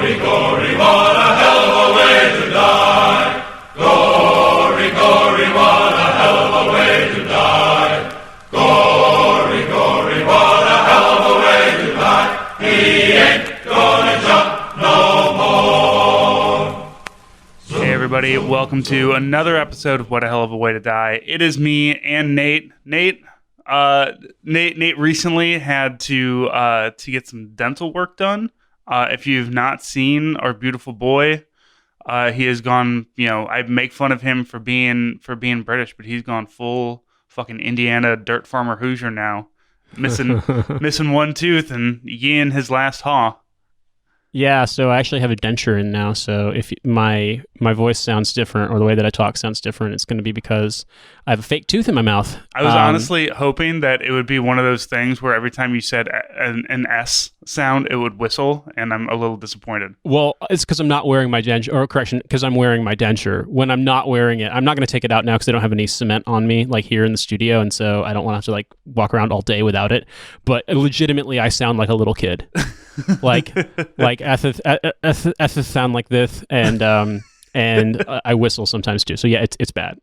Gory, gory, what a hell of a way to die. Gory, gory, what a hell of a way to die. Gory, gory, what a hell of a way to die. He ain't gonna jump no more. Hey everybody, welcome to another episode of What a Hell of a Way to Die. It is me and Nate. Nate recently had to get some dental work done. If you've not seen our beautiful boy, he has gone, I make fun of him for being British, but he's gone full fucking Indiana dirt farmer Hoosier now. Missing one tooth and yeeing his last haw. Yeah, so I actually have a denture in now, so if my voice sounds different or the way that I talk sounds different, it's going to be because I have a fake tooth in my mouth. I was honestly hoping that it would be one of those things where every time you said an S sound, it would whistle, and I'm a little disappointed. Well, it's because I'm not wearing my denture, or correction, because I'm wearing my denture. When I'm not wearing it, I'm not going to take it out now because I don't have any cement on me, like here in the studio, and so I don't want to have to walk around all day without it. But legitimately, I sound like a little kid. like eth sound like this, and I whistle sometimes too. So yeah, it's bad.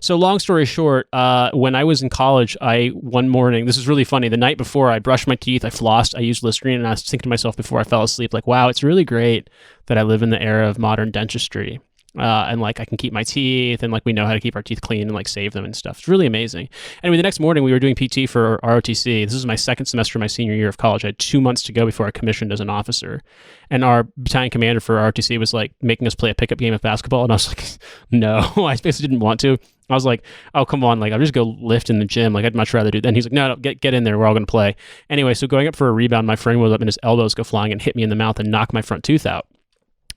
So long story short, when I was in college, one morning, this is really funny. The night before, I brushed my teeth, I flossed, I used Listerine, and I was thinking to myself before I fell asleep, wow, it's really great that I live in the era of modern dentistry. And I can keep my teeth, and we know how to keep our teeth clean and save them and stuff. It's really amazing. Anyway, the next morning we were doing PT for ROTC. This is my second semester of my senior year of college. I had 2 months to go before I commissioned as an officer. And our battalion commander for ROTC was making us play a pickup game of basketball. And I was like, no, I basically didn't want to. I was like, oh, come on. I'll just go lift in the gym. I'd much rather do that. And he's like, no, get in there. We're all going to play. Anyway, so going up for a rebound, my friend was up and his elbows go flying and hit me in the mouth and knocked my front tooth out.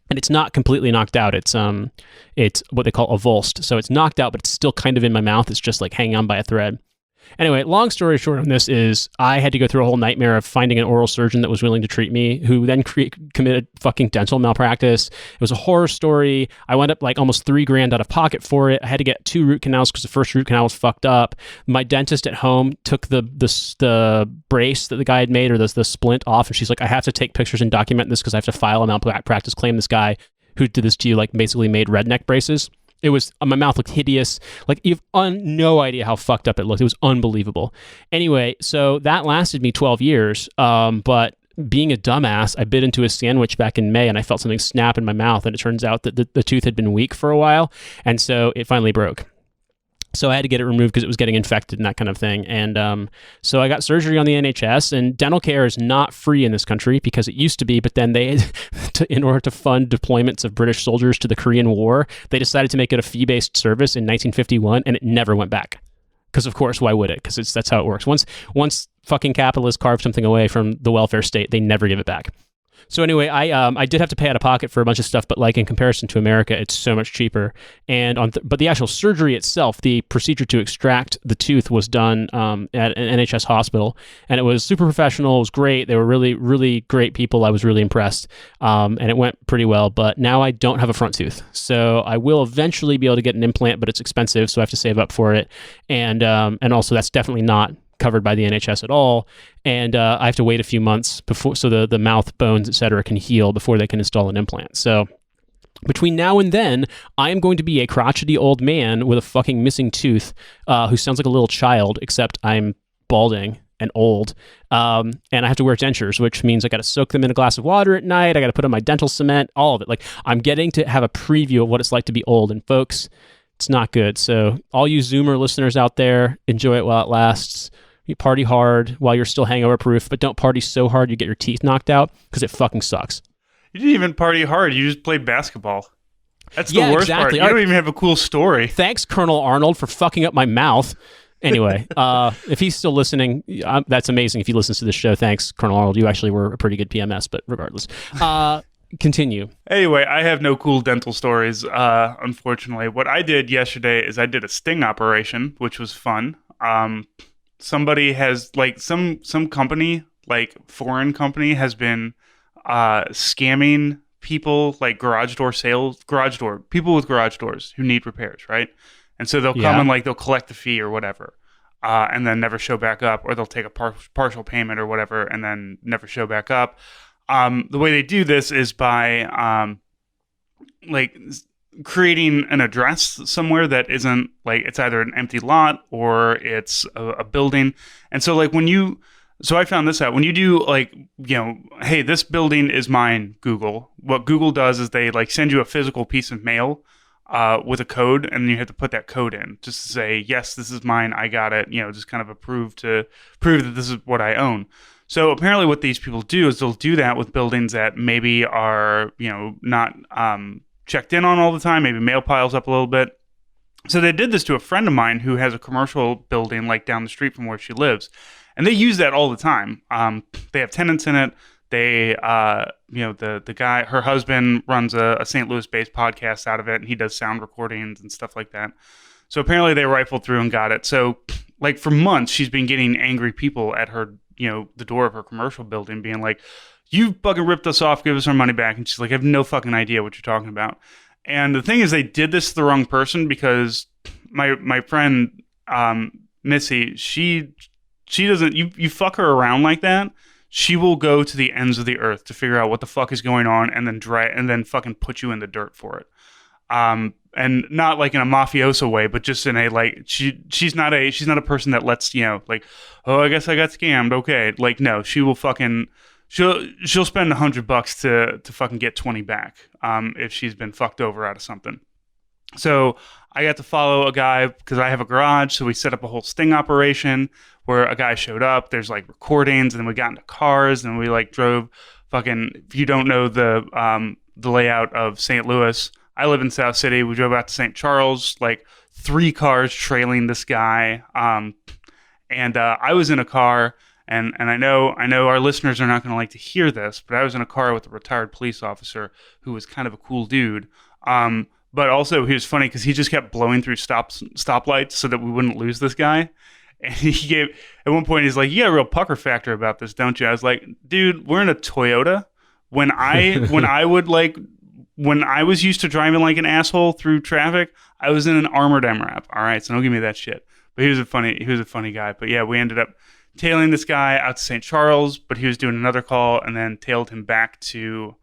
And it's not completely knocked out. It's what they call avulsed. So it's knocked out, but it's still kind of in my mouth. It's just hanging on by a thread. Anyway, long story short on this is I had to go through a whole nightmare of finding an oral surgeon that was willing to treat me, who then committed fucking dental malpractice. It was a horror story. I wound up almost $3,000 out of pocket for it. I had to get 2 root canals because the first root canal was fucked up. My dentist at home took the brace that the guy had made, or the splint off, and she's like, I have to take pictures and document this because I have to file a malpractice claim. This guy who did this to you basically made redneck braces. It was, my mouth looked hideous. You've no idea how fucked up it looked. It was unbelievable. Anyway, so that lasted me 12 years. But being a dumbass, I bit into a sandwich back in May and I felt something snap in my mouth. And it turns out that the tooth had been weak for a while. And so it finally broke. So I had to get it removed because it was getting infected and that kind of thing. And so I got surgery on the NHS, and dental care is not free in this country because it used to be, but then they, in order to fund deployments of British soldiers to the Korean War, they decided to make it a fee-based service in 1951, and it never went back. Because of course, why would it? Because that's how it works. Once fucking capitalists carve something away from the welfare state, they never give it back. So anyway, I did have to pay out of pocket for a bunch of stuff, but in comparison to America, it's so much cheaper. And but the actual surgery itself, the procedure to extract the tooth, was done at an NHS hospital, and it was super professional. It was great. They were really, really great people. I was really impressed, and it went pretty well. But now I don't have a front tooth, so I will eventually be able to get an implant, but it's expensive, so I have to save up for it. And also that's definitely not covered by the NHS at all, and I have to wait a few months before, so the mouth bones, etc., can heal before they can install an implant. So between now and then, I am going to be a crotchety old man with a fucking missing tooth, who sounds like a little child, except I'm balding and old, and I have to wear dentures, which means I got to soak them in a glass of water at night. I got to put on my dental cement, all of it. I'm getting to have a preview of what it's like to be old, and folks, it's not good. So all you Zoomer listeners out there, enjoy it while it lasts. You party hard while you're still hangover proof, but don't party so hard you get your teeth knocked out, because it fucking sucks. You didn't even party hard. You just played basketball. That's the worst part. You don't even have a cool story. Thanks, Colonel Arnold, for fucking up my mouth. Anyway, if he's still listening, that's amazing. If he listens to this show, thanks, Colonel Arnold. You actually were a pretty good PMS, but regardless. Continue. Anyway, I have no cool dental stories, unfortunately. What I did yesterday is I did a sting operation, which was fun. Somebody has, some company, foreign company, has been scamming people, people with garage doors who need repairs, right? And so they'll come and they'll collect the fee or whatever, and then never show back up, or they'll take a partial payment or whatever and then never show back up. The way they do this is by like creating an address somewhere that isn't like, it's either an empty lot or it's a building. And so like so I found this out. When you do like, hey, this building is mine, Google, what Google does is they like send you a physical piece of mail with a code, and you have to put that code in just to say, yes, this is mine, I got it, just kind of prove that this is what I own. So apparently what these people do is they'll do that with buildings that maybe are, not checked in on all the time, maybe mail piles up a little bit. So they did this to a friend of mine who has a commercial building like down the street from where she lives. And they use that all the time. They have tenants in it. They, the guy, her husband runs a St. Louis-based podcast out of it, and he does sound recordings and stuff like that. So apparently they rifled through and got it. So like for months, she's been getting angry people at her, the door of her commercial building being like, you fucking ripped us off, give us our money back. And she's like, I have no fucking idea what you're talking about. And the thing is, they did this to the wrong person, because my friend, Missy, she doesn't, you fuck her around like that, she will go to the ends of the earth to figure out what the fuck is going on, and then fucking put you in the dirt for it. And not like in a mafioso way, but just in a like, she's not a person that lets, like, oh, I guess I got scammed. Okay. Like, no, she will fucking, she'll spend $100 to fucking get 20 back, if she's been fucked over out of something. So I got to follow a guy because I have a garage. So we set up a whole sting operation where a guy showed up. There's like recordings, and then we got into cars, and we like drove fucking, if you don't know the layout of St. Louis, I live in South City. We drove out to St. Charles, like 3 cars trailing this guy. And I was in a car, and I know our listeners are not going to like to hear this, but I was in a car with a retired police officer who was kind of a cool dude. But also he was funny because he just kept blowing through stoplights so that we wouldn't lose this guy. And at one point he's like, you got a real pucker factor about this, don't you? I was like, dude, we're in a Toyota. When I was used to driving like an asshole through traffic, I was in an armored MRAP. All right, so don't give me that shit. But he was a funny guy. But yeah, we ended up tailing this guy out to St. Charles, but he was doing another call, and then tailed him back to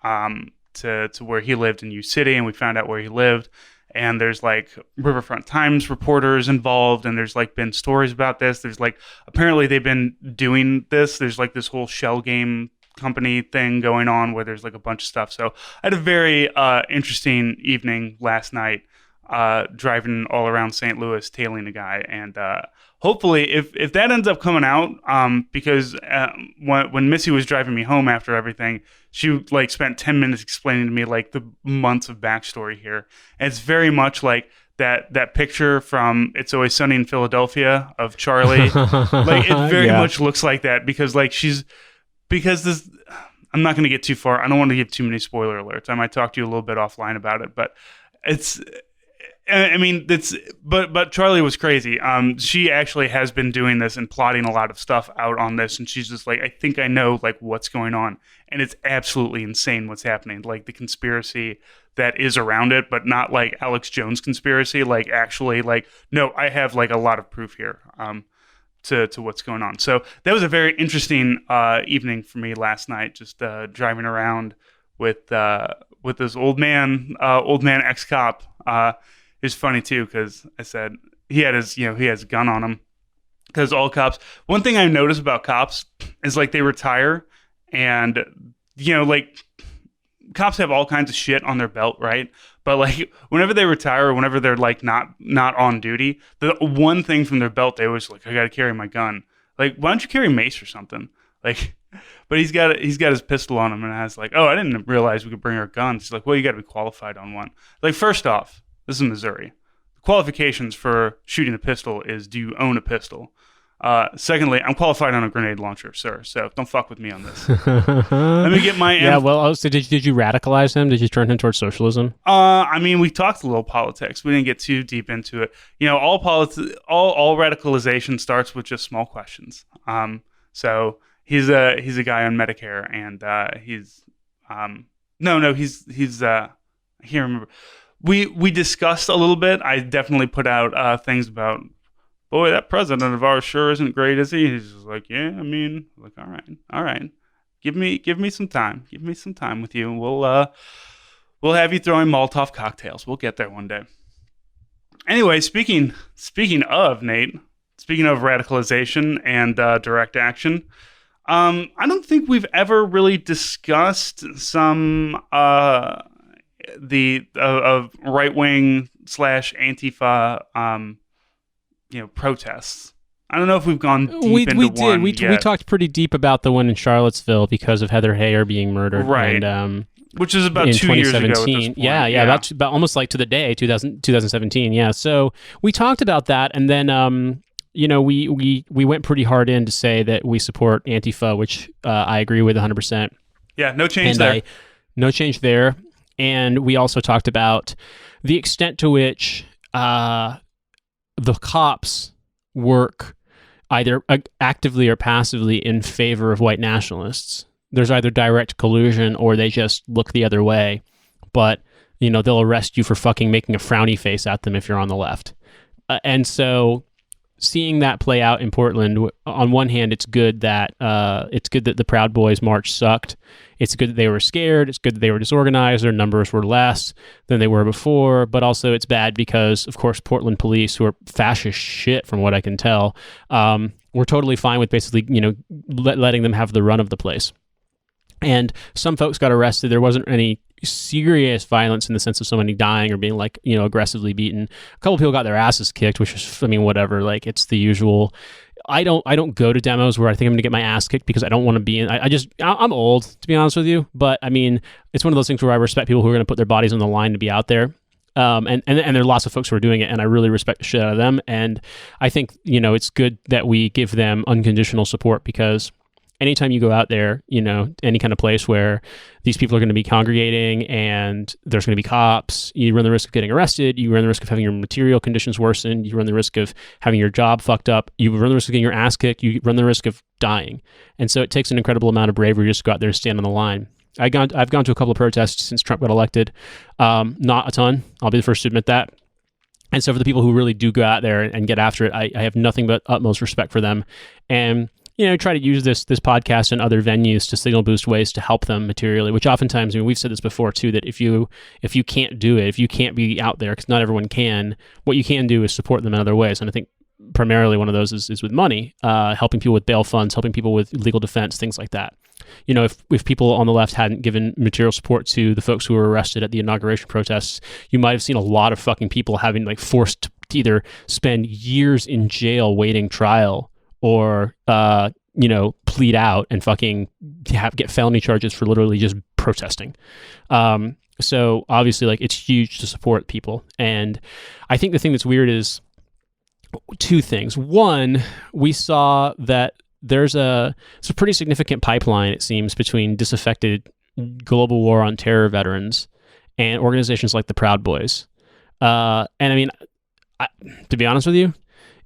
where he lived in U City, and we found out where he lived. And there's like Riverfront Times reporters involved, and there's like been stories about this. There's like, apparently they've been doing this. There's like this whole shell game company thing going on where there's like a bunch of stuff. So I had a very interesting evening last night, driving all around St. Louis, tailing a guy. And hopefully if that ends up coming out, because when Missy was driving me home after everything, she like spent 10 minutes explaining to me like the months of backstory here. And it's very much like that picture from It's Always Sunny in Philadelphia of Charlie. Like it very much looks like that, because like this, I'm not going to get too far. I don't want to give too many spoiler alerts. I might talk to you a little bit offline about it, but but Charlie was crazy. She actually has been doing this and plotting a lot of stuff out on this, and she's just like, I think I know like what's going on, and it's absolutely insane what's happening. Like the conspiracy that is around it, but not like Alex Jones conspiracy. Like actually, like no, I have like a lot of proof here. To what's going on. So that was a very interesting evening for me last night, just driving around with this old man ex-cop. It was funny too, because I said he has a gun on him, because all cops, one thing I notice about cops is like they retire, and like cops have all kinds of shit on their belt, right? But like whenever they retire, or whenever they're like not on duty, the one thing from their belt they always like, I got to carry my gun. Like, why don't you carry mace or something? Like, but he's got his pistol on him, and I was like, oh, I didn't realize we could bring our guns. He's like, well, you got to be qualified on one. Like, first off, this is Missouri. The qualifications for shooting a pistol is, do you own a pistol? Secondly, I'm qualified on a grenade launcher, sir. So don't fuck with me on this. Let me get my... Yeah, well, so did you radicalize him? Did you turn him towards socialism? I mean, we talked a little politics. We didn't get too deep into it. All radicalization starts with just small questions. So he's a guy on Medicare, and he's I can't remember. We discussed a little bit. I definitely put out things about, boy, that president of ours sure isn't great, is he? He's just like, yeah, I mean, like, all right. Give me some time. Give me some time with you. We'll have you throwing Molotov cocktails. We'll get there one day. Anyway, speaking of Nate, speaking of radicalization and direct action, I don't think we've ever really discussed some the right wing / antifa protests. I don't know if we've gone deep into one. We talked pretty deep about the one in Charlottesville because of Heather Heyer being murdered, right? And, which is about in 2 years ago. At this 2017. point. Yeah, that's about almost like to the day, 2017. Yeah, so we talked about that, and then we went pretty hard in to say that we support Antifa, which I agree with 100%. Yeah, no change there. No change there, and we also talked about the extent to which the cops work either actively or passively in favor of white nationalists. There's either direct collusion or they just look the other way, but they'll arrest you for fucking making a frowny face at them if you're on the left. And so seeing that play out in Portland, on one hand, it's good that the Proud Boys march sucked. It's good that they were scared. It's good that they were disorganized. Their numbers were less than they were before. But also it's bad because, of course, Portland police, who are fascist shit from what I can tell, were totally fine with basically, letting them have the run of the place. And some folks got arrested. There wasn't any serious violence in the sense of somebody dying or being aggressively beaten. A couple people got their asses kicked, which is, whatever. Like, it's the usual. I don't go to demos where I think I'm going to get my ass kicked because I don't want to be in. I'm old, to be honest with you. But it's one of those things where I respect people who are going to put their bodies on the line to be out there. And there are lots of folks who are doing it, and I really respect the shit out of them. And I think, it's good that we give them unconditional support because anytime you go out there, any kind of place where these people are going to be congregating and there's going to be cops, you run the risk of getting arrested, you run the risk of having your material conditions worsened, you run the risk of having your job fucked up, you run the risk of getting your ass kicked, you run the risk of dying. And so it takes an incredible amount of bravery just to go out there and stand on the line. I've gone to a couple of protests since Trump got elected. Not a ton. I'll be the first to admit that. And so for the people who really do go out there and get after it, I have nothing but utmost respect for them. And try to use this podcast and other venues to signal boost ways to help them materially, which oftentimes, we've said this before too, that if you can't do it, if you can't be out there, because not everyone can, what you can do is support them in other ways. And I think primarily one of those is with money, helping people with bail funds, helping people with legal defense, things like that. If people on the left hadn't given material support to the folks who were arrested at the inauguration protests, you might have seen a lot of fucking people having forced to either spend years in jail waiting trial or plead out and fucking get felony charges for literally just protesting. So obviously, it's huge to support people. And I think the thing that's weird is two things. One, we saw that it's a pretty significant pipeline, it seems, between disaffected global war on terror veterans and organizations like the Proud Boys. To be honest with you,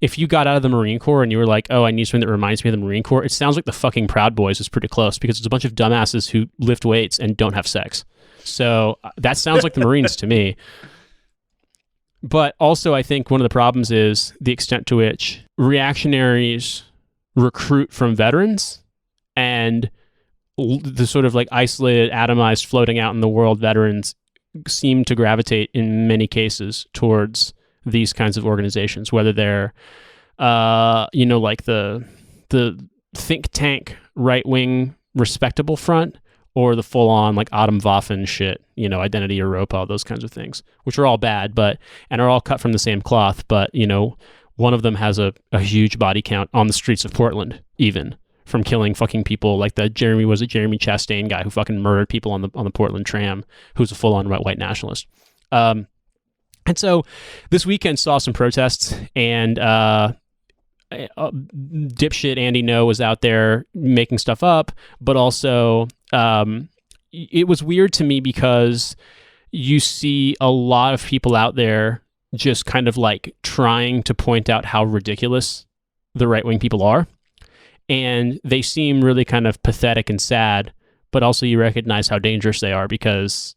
if you got out of the Marine Corps and you were like, oh, I need something that reminds me of the Marine Corps, it sounds like the fucking Proud Boys is pretty close because it's a bunch of dumbasses who lift weights and don't have sex. So that sounds like the Marines to me. But also I think one of the problems is the extent to which reactionaries recruit from veterans and the sort of isolated, atomized, floating out in the world veterans seem to gravitate in many cases towards these kinds of organizations, whether they're, the think tank right-wing respectable front or the full-on Atomwaffen shit, Identity Europa, those kinds of things, which are all bad, and are all cut from the same cloth. But, one of them has a huge body count on the streets of Portland, even from killing fucking people like the Jeremy Chastain guy who fucking murdered people on the Portland tram, who's a full-on white nationalist. And so this weekend saw some protests, and dipshit Andy No was out there making stuff up, but also it was weird to me because you see a lot of people out there just kind of trying to point out how ridiculous the right-wing people are, and they seem really kind of pathetic and sad, but also you recognize how dangerous they are because,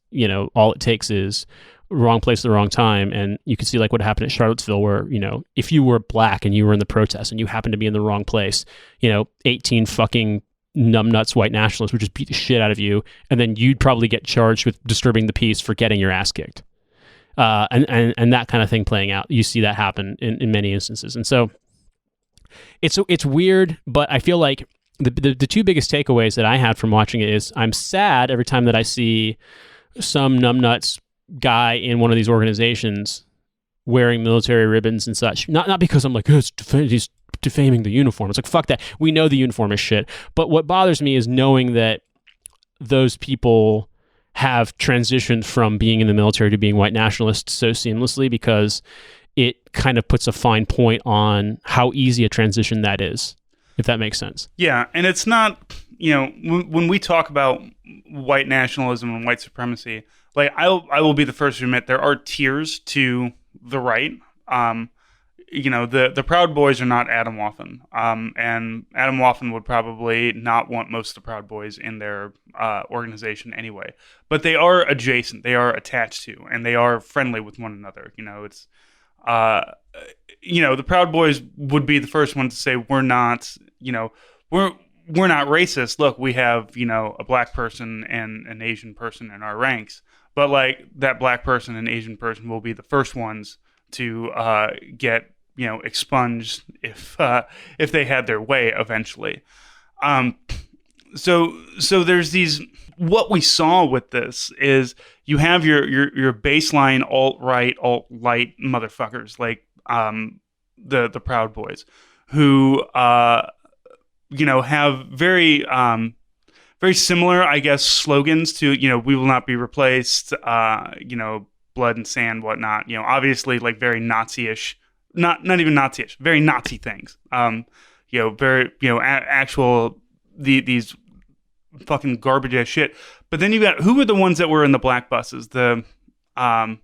all it takes is wrong place at the wrong time. And you can see what happened at Charlottesville where, if you were black and you were in the protest and you happened to be in the wrong place, 18 fucking, numbnuts white nationalists would just beat the shit out of you, and then you'd probably get charged with disturbing the peace for getting your ass kicked. And that kind of thing playing out. You see that happen in many instances. And so it's weird, but I feel like the two biggest takeaways that I had from watching it is I'm sad every time that I see some numbnuts guy in one of these organizations wearing military ribbons and such. Not because I'm like, oh, he's defaming the uniform. It's like, fuck that. We know the uniform is shit. But what bothers me is knowing that those people have transitioned from being in the military to being white nationalists so seamlessly, because it kind of puts a fine point on how easy a transition that is, if that makes sense. Yeah, and it's not, when we talk about white nationalism and white supremacy, like I will be the first to admit there are tiers to the right. The Proud Boys are not Adam Waffen, and Adam Waffen would probably not want most of the Proud Boys in their organization anyway. But they are adjacent, they are attached to, and they are friendly with one another. It's the Proud Boys would be the first one to say we're not not racist. Look, we have a black person and an Asian person in our ranks, but like that black person and Asian person will be the first ones to get expunged if they had their way eventually. So there's these. What we saw with this is you have your baseline alt-right, alt-light motherfuckers like the Proud Boys, who have very very similar, I guess, slogans to we will not be replaced, blood and sand, whatnot. Obviously like very Nazi-ish, not even Nazi-ish, very Nazi things. Very actual these fucking garbage ass shit. But then you got, who were the ones that were in the black buses? Those are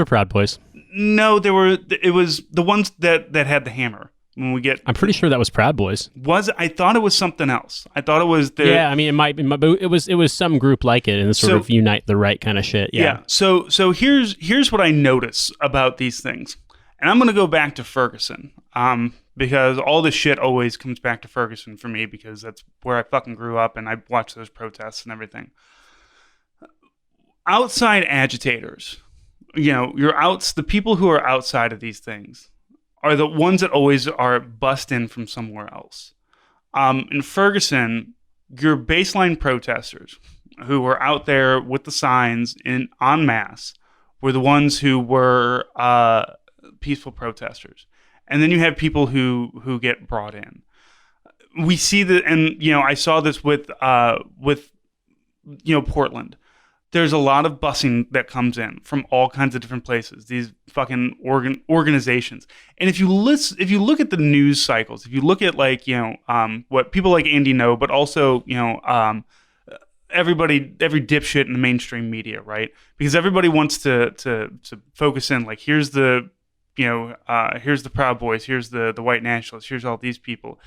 Proud Boys. No, it was the ones that had the hammer. I'm pretty sure that was Proud Boys. I thought it was something else. I thought it was yeah, I mean, it might be, but it was some group like it, and sort of unite the right kind of shit. Yeah. So here's what I notice about these things. And I'm going to go back to Ferguson, because all this shit always comes back to Ferguson for me, because that's where I fucking grew up and I watched those protests and everything. Outside agitators, the people who are outside of these things are the ones that always are bussed in from somewhere else. In Ferguson, your baseline protesters who were out there with the signs en masse were the ones who were peaceful protesters. And then you have people who get brought in. We see that, and I saw this with Portland. There's a lot of busing that comes in from all kinds of different places. These fucking organizations. And if you look at the news cycles, if you look at what people like Andy know, but also every dipshit in the mainstream media, right? Because everybody wants to focus in like, here's the Proud Boys, here's the white nationalists, here's all these people.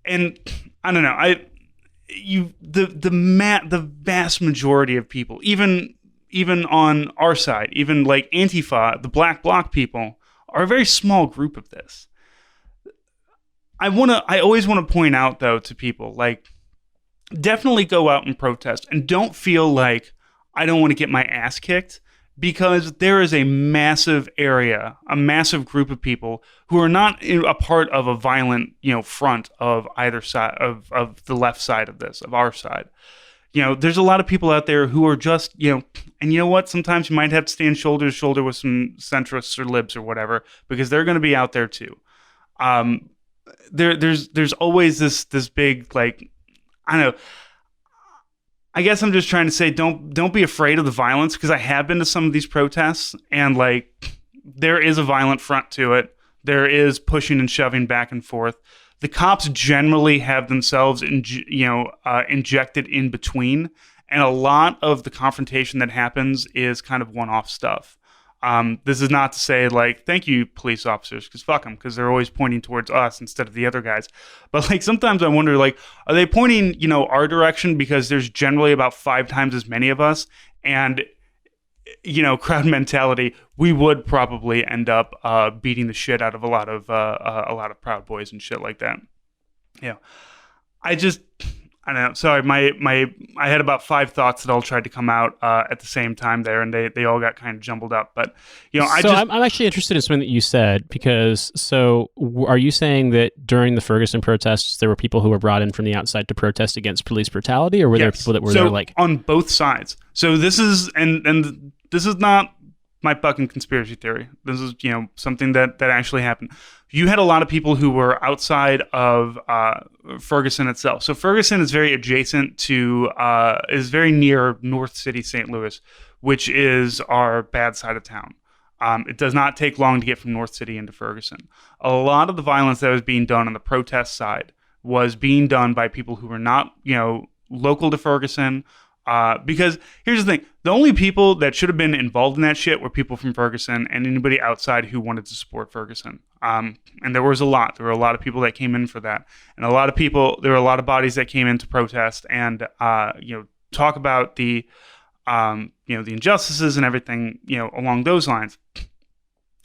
And I don't know, the vast majority of people, even on our side, even like Antifa, the black bloc people, are a very small group of this. I always want to point out though to people, like, definitely go out and protest, and don't feel like I don't want to get my ass kicked, because there is a massive area, a massive group of people who are not a part of a violent, front of either side of the left side of this, of our side. There's a lot of people out there who are just, and you know what? Sometimes you might have to stand shoulder to shoulder with some centrists or libs or whatever, because they're going to be out there too. There's always this big, like, I don't know. I guess I'm just trying to say, don't be afraid of the violence, because I have been to some of these protests, and like, there is a violent front to it. There is pushing and shoving back and forth. The cops generally have themselves, injected in between, and a lot of the confrontation that happens is kind of one-off stuff. This is not to say, like, thank you, police officers, because fuck them, because they're always pointing towards us instead of the other guys. But, like, sometimes I wonder, like, are they pointing, our direction because there's generally about 5 times as many of us, and, crowd mentality, we would probably end up beating the shit out of a lot of Proud Boys and shit like that. Yeah. I I know. Sorry, I had about 5 thoughts that all tried to come out at the same time there, and they all got kind of jumbled up. But I'm actually interested in something that you said, because are you saying that during the Ferguson protests there were people who were brought in from the outside to protest against police brutality, or were there people that were there like on both sides? So this is and this is not my fucking conspiracy theory. This is something that actually happened. You had a lot of people who were outside of Ferguson itself. So Ferguson is very adjacent to, is very near North City, St. Louis, which is our bad side of town. It does not take long to get from North City into Ferguson. A lot of the violence that was being done on the protest side was being done by people who were not, local to Ferguson. Because here's the thing, the only people that should have been involved in that shit were people from Ferguson and anybody outside who wanted to support Ferguson. And there was a lot. There were a lot of people that came in for that. And there were a lot of bodies that came in to protest and, talk about the injustices and everything, along those lines.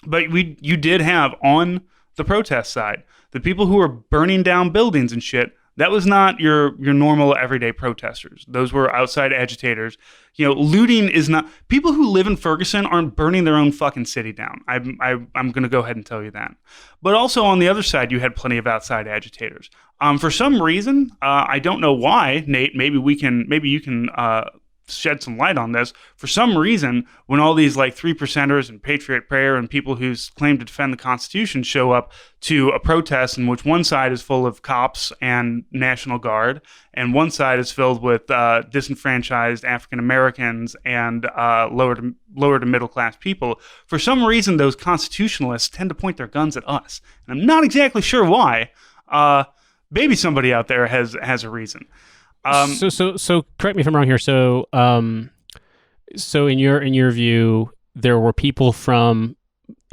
But you did have on the protest side, the people who were burning down buildings and shit. That was not your normal everyday protesters. Those were outside agitators. Looting is not. People who live in Ferguson aren't burning their own fucking city down. I'm going to go ahead and tell you that. But also on the other side, you had plenty of outside agitators. For some reason, I don't know why, Nate. Maybe you can shed some light on this. For some reason, when all these like 3%ers and Patriot Prayer and people who claim to defend the Constitution show up to a protest in which one side is full of cops and National Guard and one side is filled with disenfranchised African Americans and lower to middle class people, for some reason those constitutionalists tend to point their guns at us. And I'm not exactly sure why. Maybe somebody out there has a reason. So correct me if I'm wrong here. So in your view, there were people from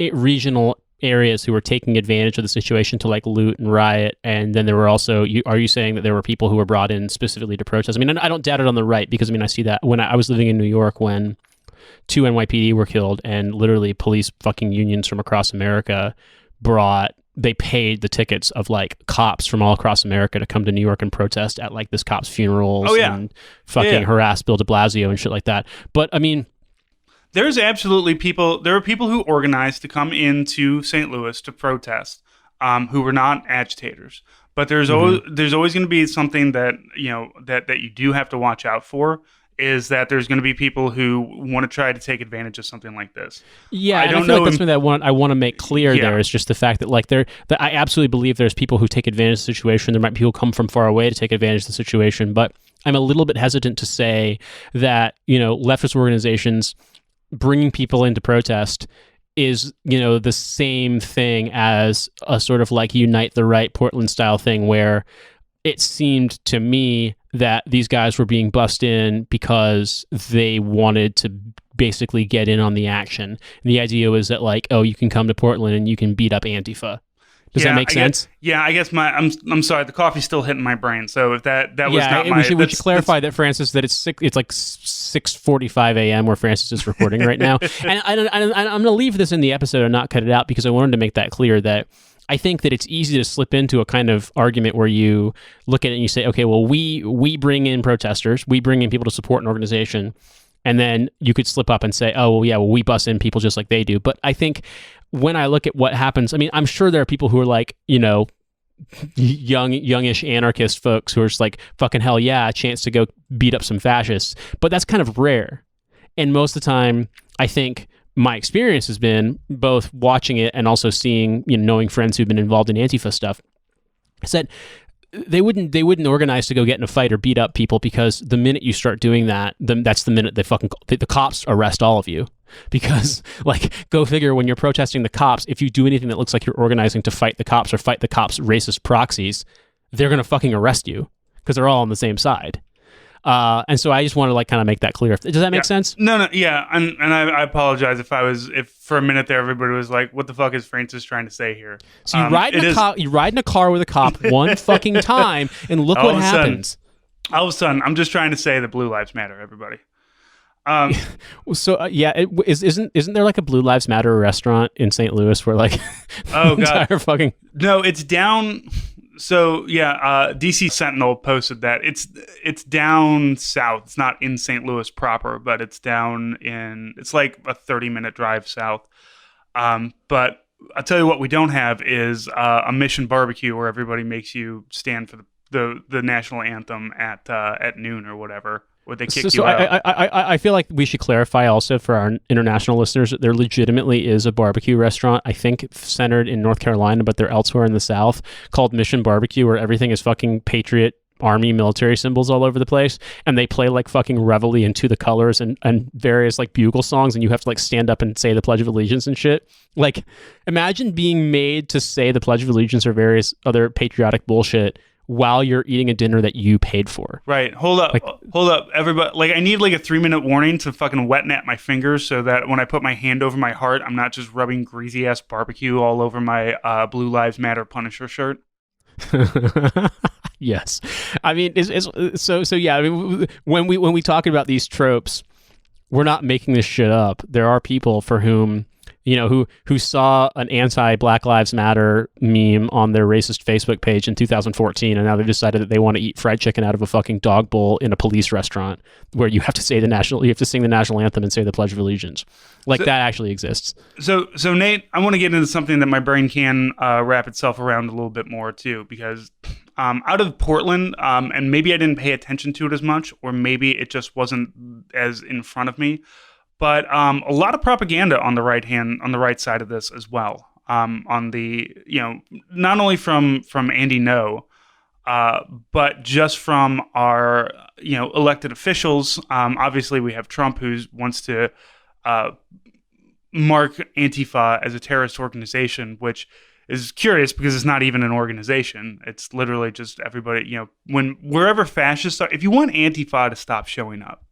regional areas who were taking advantage of the situation to like loot and riot, and then there were also. Are you saying that there were people who were brought in specifically to protest? I mean, I don't doubt it on the right, because I see that when I was living in New York when 2 NYPD were killed, and literally police fucking unions from across America they paid the tickets of like cops from all across America to come to New York and protest at like this cop's funerals and fucking harass Bill de Blasio and shit like that. But I mean, there's absolutely people. There are people who organized to come into St. Louis to protest, who were not agitators. But there's always going to be something that that you do have to watch out for. Is that there's going to be people who want to try to take advantage of something like this. Yeah, I feel like that's something that I want to make clear. There is just the fact that like I absolutely believe there's people who take advantage of the situation. There might be people who come from far away to take advantage of the situation, but I'm a little bit hesitant to say that leftist organizations bringing people into protest is the same thing as a sort of like Unite the Right Portland style thing, where it seemed to me that these guys were being bussed in because they wanted to basically get in on the action. And the idea was that like, oh, you can come to Portland and you can beat up Antifa. Does that make sense? I guess I'm sorry, the coffee's still hitting my brain. So if that was not my... We should clarify that, Francis, that it's like 6:45 a.m. where Francis is recording right now. And I'm going to leave this in the episode and not cut it out, because I wanted to make that clear that I think that it's easy to slip into a kind of argument where you look at it and you say, okay, well, we bring in protesters, we bring in people to support an organization, and then you could slip up and say, oh, well, yeah, well, we bus in people just like they do. But I think when I look at what happens, I mean, I'm sure there are people who are like, youngish anarchist folks who are just like, fucking hell yeah, a chance to go beat up some fascists. But that's kind of rare. And most of the time, I think my experience has been both watching it and also seeing, knowing friends who've been involved in Antifa stuff, is that they wouldn't organize to go get in a fight or beat up people, because the minute you start doing that, that's the minute the cops arrest all of you. Because, like, go figure, when you're protesting the cops, if you do anything that looks like you're organizing to fight the cops or fight the cops' racist proxies, they're going to fucking arrest you, because they're all on the same side. And so I just want to like kind of make that clear. Does that make sense? No, yeah, and I apologize if for a minute there everybody was like, "What the fuck is Francis trying to say here?" So you ride in a car with a cop one fucking time, and look what happens. All of a sudden, I'm just trying to say that Blue Lives Matter, everybody. Isn't there like a Blue Lives Matter restaurant in St. Louis where like oh god fucking no, it's down. So yeah, DC Sentinel posted that it's down south. It's not in St. Louis proper, but it's down in. It's like a 30-minute drive south. But I'll tell you what we don't have is a Mission barbecue where everybody makes you stand for the national anthem at noon or whatever. Where they kick you out. I feel like we should clarify also for our international listeners that there legitimately is a barbecue restaurant, I think centered in North Carolina, but they're elsewhere in the South, called Mission Barbecue, where everything is fucking Patriot Army military symbols all over the place, and they play like fucking Reveille and To the Colors and various like bugle songs, and you have to like stand up and say the Pledge of Allegiance and shit. Like, imagine being made to say the Pledge of Allegiance or various other patriotic bullshit while you're eating a dinner that you paid for. Right. Hold up, everybody. Like, I need like a 3-minute warning to fucking wet nap my fingers so that when I put my hand over my heart, I'm not just rubbing greasy ass barbecue all over my Blue Lives Matter Punisher shirt. Yes. I mean, so yeah. I mean, when we talk about these tropes, we're not making this shit up. There are people for whom, you know, who saw an anti-Black Lives Matter meme on their racist Facebook page in 2014, and now they've decided that they want to eat fried chicken out of a fucking dog bowl in a police restaurant where you have to sing the national anthem and say the Pledge of Allegiance. Like, that actually exists. So Nate, I want to get into something that my brain can wrap itself around a little bit more too, because out of Portland, and maybe I didn't pay attention to it as much, or maybe it just wasn't as in front of me. But a lot of propaganda on the right side of this as well. On the, you know, not only from Andy No, but just from our, you know, elected officials. Obviously, we have Trump, who wants to mark Antifa as a terrorist organization, which is curious because it's not even an organization. It's literally just everybody. You know, wherever fascists are, if you want Antifa to stop showing up,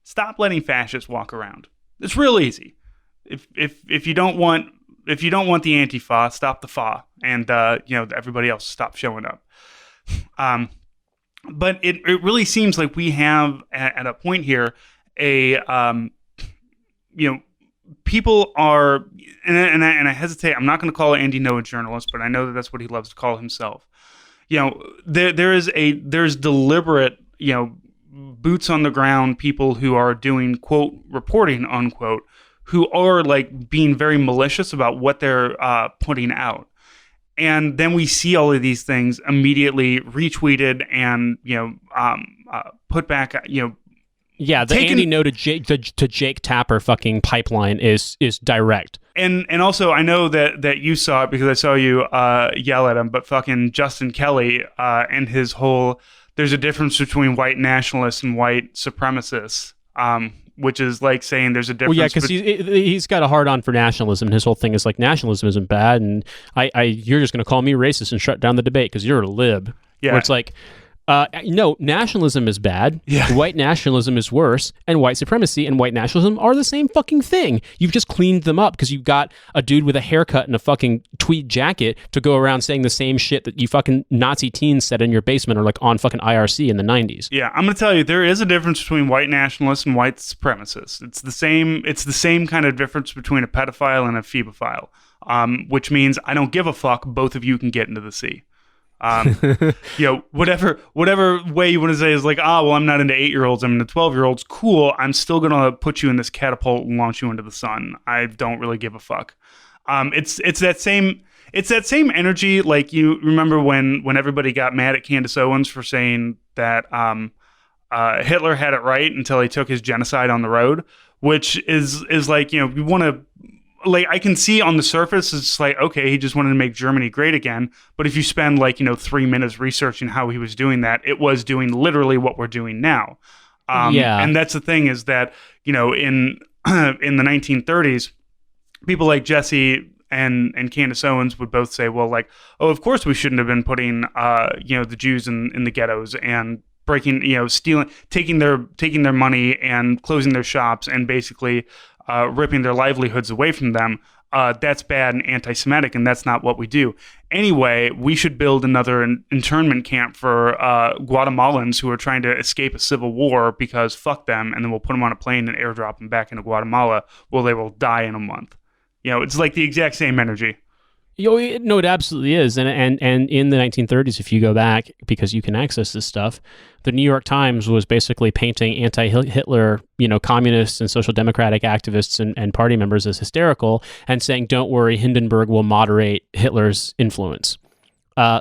stop letting fascists walk around. It's real easy. If you don't want the Antifa, stop the fa, and you know, everybody else stop showing up. But it really seems like we have at a point here you know, people are, and I hesitate. I'm not going to call Andy No a journalist, but I know that that's what he loves to call himself. You know, there's deliberate, you know, boots on the ground people who are doing, quote, reporting, unquote, who are like being very malicious about what they're putting out. And then we see all of these things immediately retweeted and, you know, put back, you know. Yeah, the Andy No to Jake Tapper fucking pipeline is direct. And also, I know that you saw it because I saw you yell at him, but fucking Justin Kelly and his whole, there's a difference between white nationalists and white supremacists, which is like saying there's a difference. Well, yeah, because he's got a hard on for nationalism. And his whole thing is like, nationalism isn't bad, and you're just going to call me racist and shut down the debate because you're a lib. Yeah. Where it's like, no, nationalism is bad. Yeah. White nationalism is worse, and white supremacy and white nationalism are the same fucking thing. You've just cleaned them up because you've got a dude with a haircut and a fucking tweed jacket to go around saying the same shit that you fucking Nazi teens said in your basement or like on fucking IRC in the 90s. Yeah, I'm going to tell you, there is a difference between white nationalists and white supremacists. It's the same kind of difference between a pedophile and a phebophile, which means I don't give a fuck. Both of you can get into the sea. You know, whatever way you want to say is like, well, I'm not into 8-year-olds, I'm into 12-year-olds. Cool. I'm still going to put you in this catapult and launch you into the sun. I don't really give a fuck. It's that same energy. Like, you remember when everybody got mad at Candace Owens for saying that, Hitler had it right until he took his genocide on the road, which is like, you know, you want to, like, I can see on the surface, it's like, okay, he just wanted to make Germany great again. But if you spend, like, you know, 3 minutes researching how he was doing that, it was doing literally what we're doing now. Yeah. And that's the thing, is that, you know, in the 1930s, people like Jesse and Candace Owens would both say, well, like, oh, of course we shouldn't have been putting, you know, the Jews in the ghettos and breaking, you know, stealing, taking their money and closing their shops and basically ripping their livelihoods away from them. That's bad and anti-Semitic, and that's not what we do. Anyway, we should build another internment camp for Guatemalans who are trying to escape a civil war, because fuck them, and then we'll put them on a plane and airdrop them back into Guatemala, where they will die in a month. You know, it's like the exact same energy. No, it absolutely is. And in the 1930s, if you go back, because you can access this stuff, the New York Times was basically painting anti-Hitler, communists and social democratic activists and party members as hysterical and saying, don't worry, Hindenburg will moderate Hitler's influence.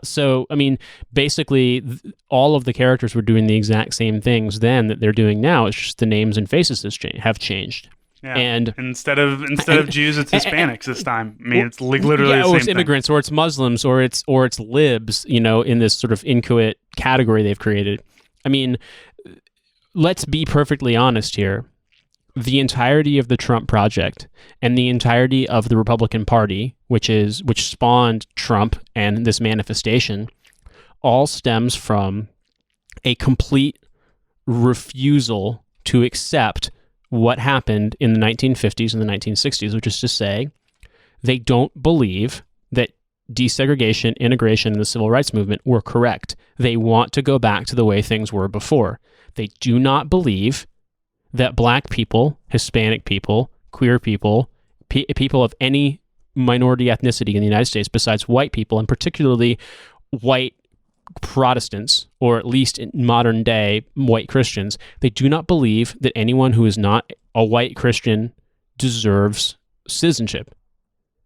So, I mean, basically, all of the characters were doing the exact same things then that they're doing now. It's just the names and faces have changed. Yeah. And instead of Jews, it's Hispanics this time. I mean, it's literally the same or it's thing. immigrants, or it's Muslims, or it's libs. In this sort of inchoate category they've created. I mean, let's be perfectly honest here. The entirety of the Trump project and the entirety of the Republican Party, which spawned Trump and this manifestation, all stems from a complete refusal to accept what happened in the 1950s and the 1960s, which is to say, they don't believe that desegregation, integration, and the civil rights movement were correct. They want to go back to the way things were before. They do not believe that black people, Hispanic people, queer people, people of any minority ethnicity in the United States besides white people, and particularly white Protestants, or at least in modern day white Christians, they do not believe that anyone who is not a white Christian deserves citizenship.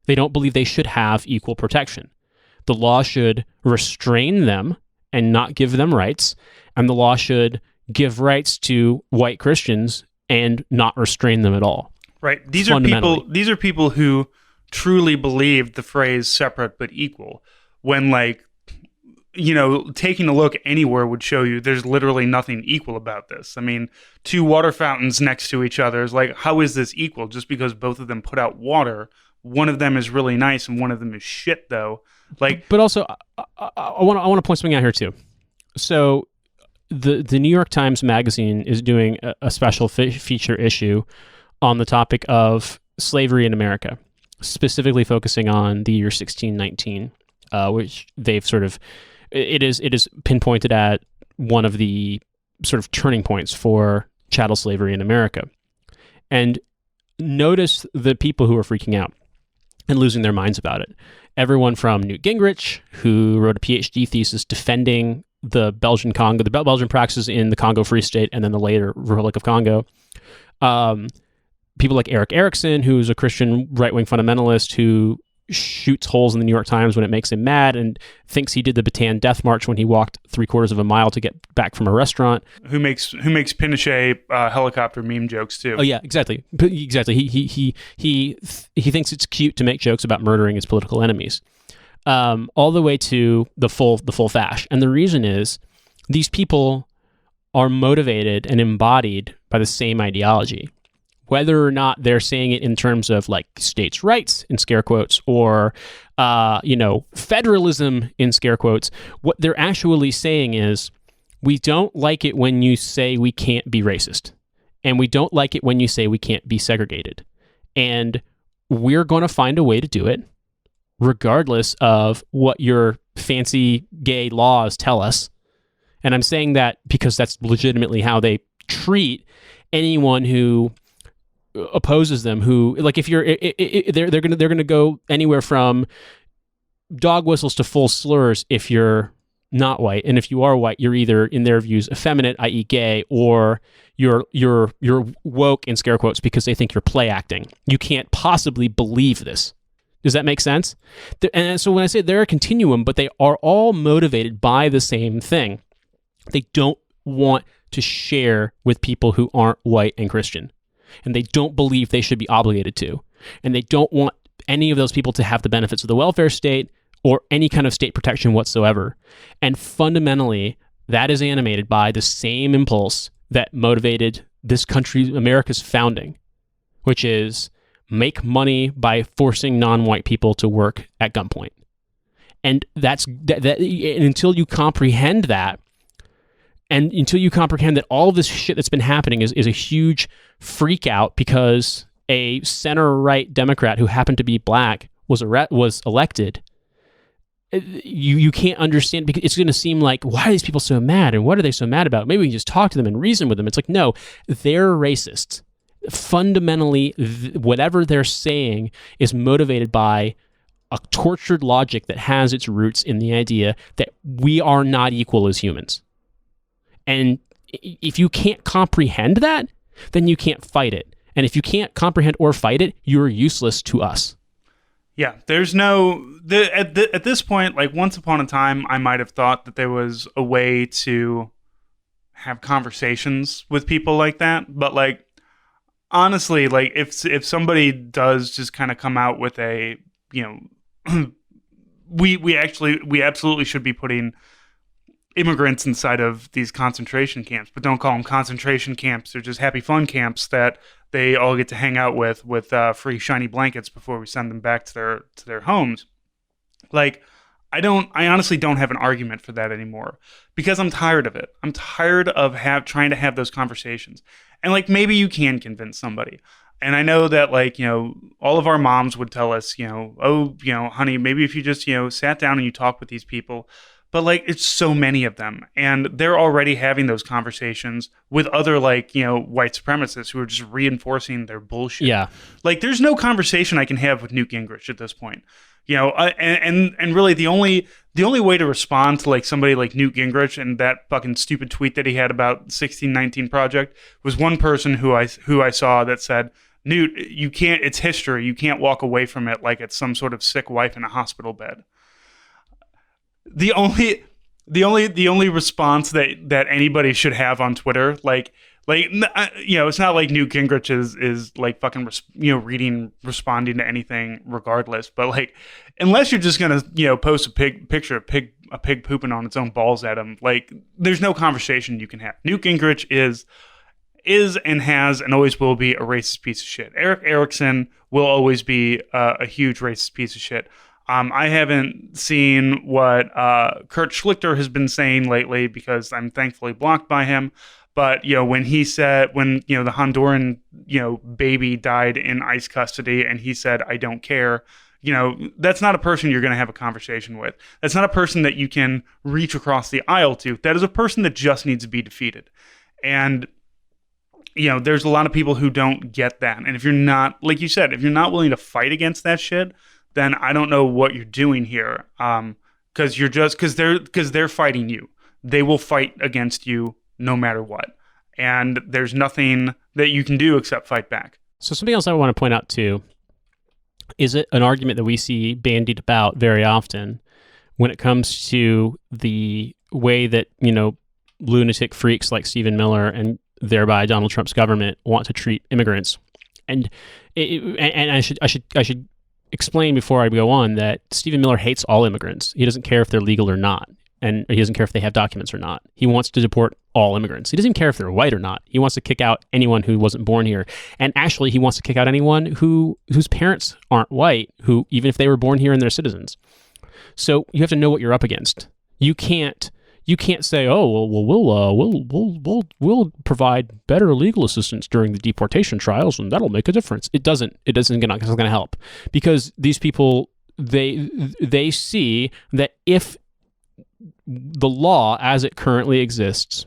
They don't believe they should have equal protection. The law should restrain them and not give them rights, and the law should give rights to white Christians and not restrain them at all. Right. These are people who truly believed the phrase separate but equal, when taking a look anywhere would show you there's literally nothing equal about this. I mean, two water fountains next to each other is like, how is this equal? Just because both of them put out water, one of them is really nice and one of them is shit, though. But also, I want to point something out here too. So, the New York Times Magazine is doing a special feature issue on the topic of slavery in America, specifically focusing on the year 1619, which they've sort of it is pinpointed at one of the sort of turning points for chattel slavery in America. And notice the people who are freaking out and losing their minds about it. Everyone from Newt Gingrich, who wrote a PhD thesis defending the Belgian practices in the Congo Free State and then the later Republic of Congo. People like Eric Erickson, who's a Christian right-wing fundamentalist who shoots holes in the New York Times when it makes him mad and thinks he did the Bataan Death March when he walked 3/4 of a mile to get back from a restaurant. Who makes Pinochet helicopter meme jokes too? Oh yeah, exactly. He thinks it's cute to make jokes about murdering his political enemies. All the way to the full fash. And the reason is these people are motivated and embodied by the same ideology. Whether or not they're saying it in terms of like states' rights in scare quotes or, federalism in scare quotes, what they're actually saying is, we don't like it when you say we can't be racist. And we don't like it when you say we can't be segregated. And we're going to find a way to do it, regardless of what your fancy gay laws tell us. And I'm saying that because that's legitimately how they treat anyone who opposes them, who, like, if you're they're gonna go anywhere from dog whistles to full slurs if you're not white, and if you are white, you're either in their views effeminate, i.e. gay, or you're woke in scare quotes because they think you're play acting. You can't possibly believe this. Does that make sense? And so when I say they're a continuum, but they are all motivated by the same thing. They don't want to share with people who aren't white and Christian. And they don't believe they should be obligated to. And they don't want any of those people to have the benefits of the welfare state or any kind of state protection whatsoever. And fundamentally, that is animated by the same impulse that motivated this country, America's founding, which is make money by forcing non-white people to work at gunpoint. And that's that until you comprehend that, and until you comprehend that all of this shit that's been happening is a huge freak out because a center-right Democrat who happened to be black was elected, you can't understand, because it's going to seem like, why are these people so mad? And what are they so mad about? Maybe we can just talk to them and reason with them. It's like, no, they're racists. Fundamentally, whatever they're saying is motivated by a tortured logic that has its roots in the idea that we are not equal as humans. And if you can't comprehend that, then you can't fight it. And if you can't comprehend or fight it, you're useless to us. Yeah, there's at this point, like once upon a time, I might have thought that there was a way to have conversations with people like that. But like, honestly, like if somebody does just kind of come out with a, we absolutely should be putting immigrants inside of these concentration camps, but don't call them concentration camps. They're just happy fun camps that they all get to hang out with free shiny blankets before we send them back to their homes. Like, I honestly don't have an argument for that anymore because I'm tired of it. I'm tired of trying to have those conversations. And like, maybe you can convince somebody. And I know that like, all of our moms would tell us, honey, maybe if you just, sat down and you talk with these people. But like, it's so many of them, and they're already having those conversations with other like, white supremacists who are just reinforcing their bullshit. Yeah. Like, there's no conversation I can have with Newt Gingrich at this point. And really the only way to respond to like somebody like Newt Gingrich and that fucking stupid tweet that he had about 1619 Project was one person who I saw that said, Newt, you can't, it's history. You can't walk away from it like it's some sort of sick wife in a hospital bed. The only response that anybody should have on Twitter, it's not like Newt Gingrich is like fucking responding to anything regardless, but like, unless you're just gonna post a picture of a pig pooping on its own balls at him, like there's no conversation you can have. Newt Gingrich is and has and always will be a racist piece of shit. Eric Erickson will always be a huge racist piece of shit. I haven't seen what Kurt Schlichter has been saying lately because I'm thankfully blocked by him. But, when he said, the Honduran, baby died in ICE custody and he said, I don't care, that's not a person you're going to have a conversation with. That's not a person that you can reach across the aisle to. That is a person that just needs to be defeated. And, there's a lot of people who don't get that. And if you're not, like you said, if you're not willing to fight against that shit, then I don't know what you're doing here. Because they're fighting you. They will fight against you no matter what. And there's nothing that you can do except fight back. So something else I want to point out too is an argument that we see bandied about very often when it comes to the way that, lunatic freaks like Stephen Miller and thereby Donald Trump's government want to treat immigrants. And I should explain before I go on that Stephen Miller hates all immigrants. He doesn't care if they're legal or not. And he doesn't care if they have documents or not. He wants to deport all immigrants. He doesn't care if they're white or not. He wants to kick out anyone who wasn't born here. And actually, he wants to kick out anyone whose parents aren't white, who even if they were born here and they're citizens. So you have to know what you're up against. You can't say, oh well, we'll provide better legal assistance during the deportation trials, and that'll make a difference. It's not going to help, because these people they see that if the law as it currently exists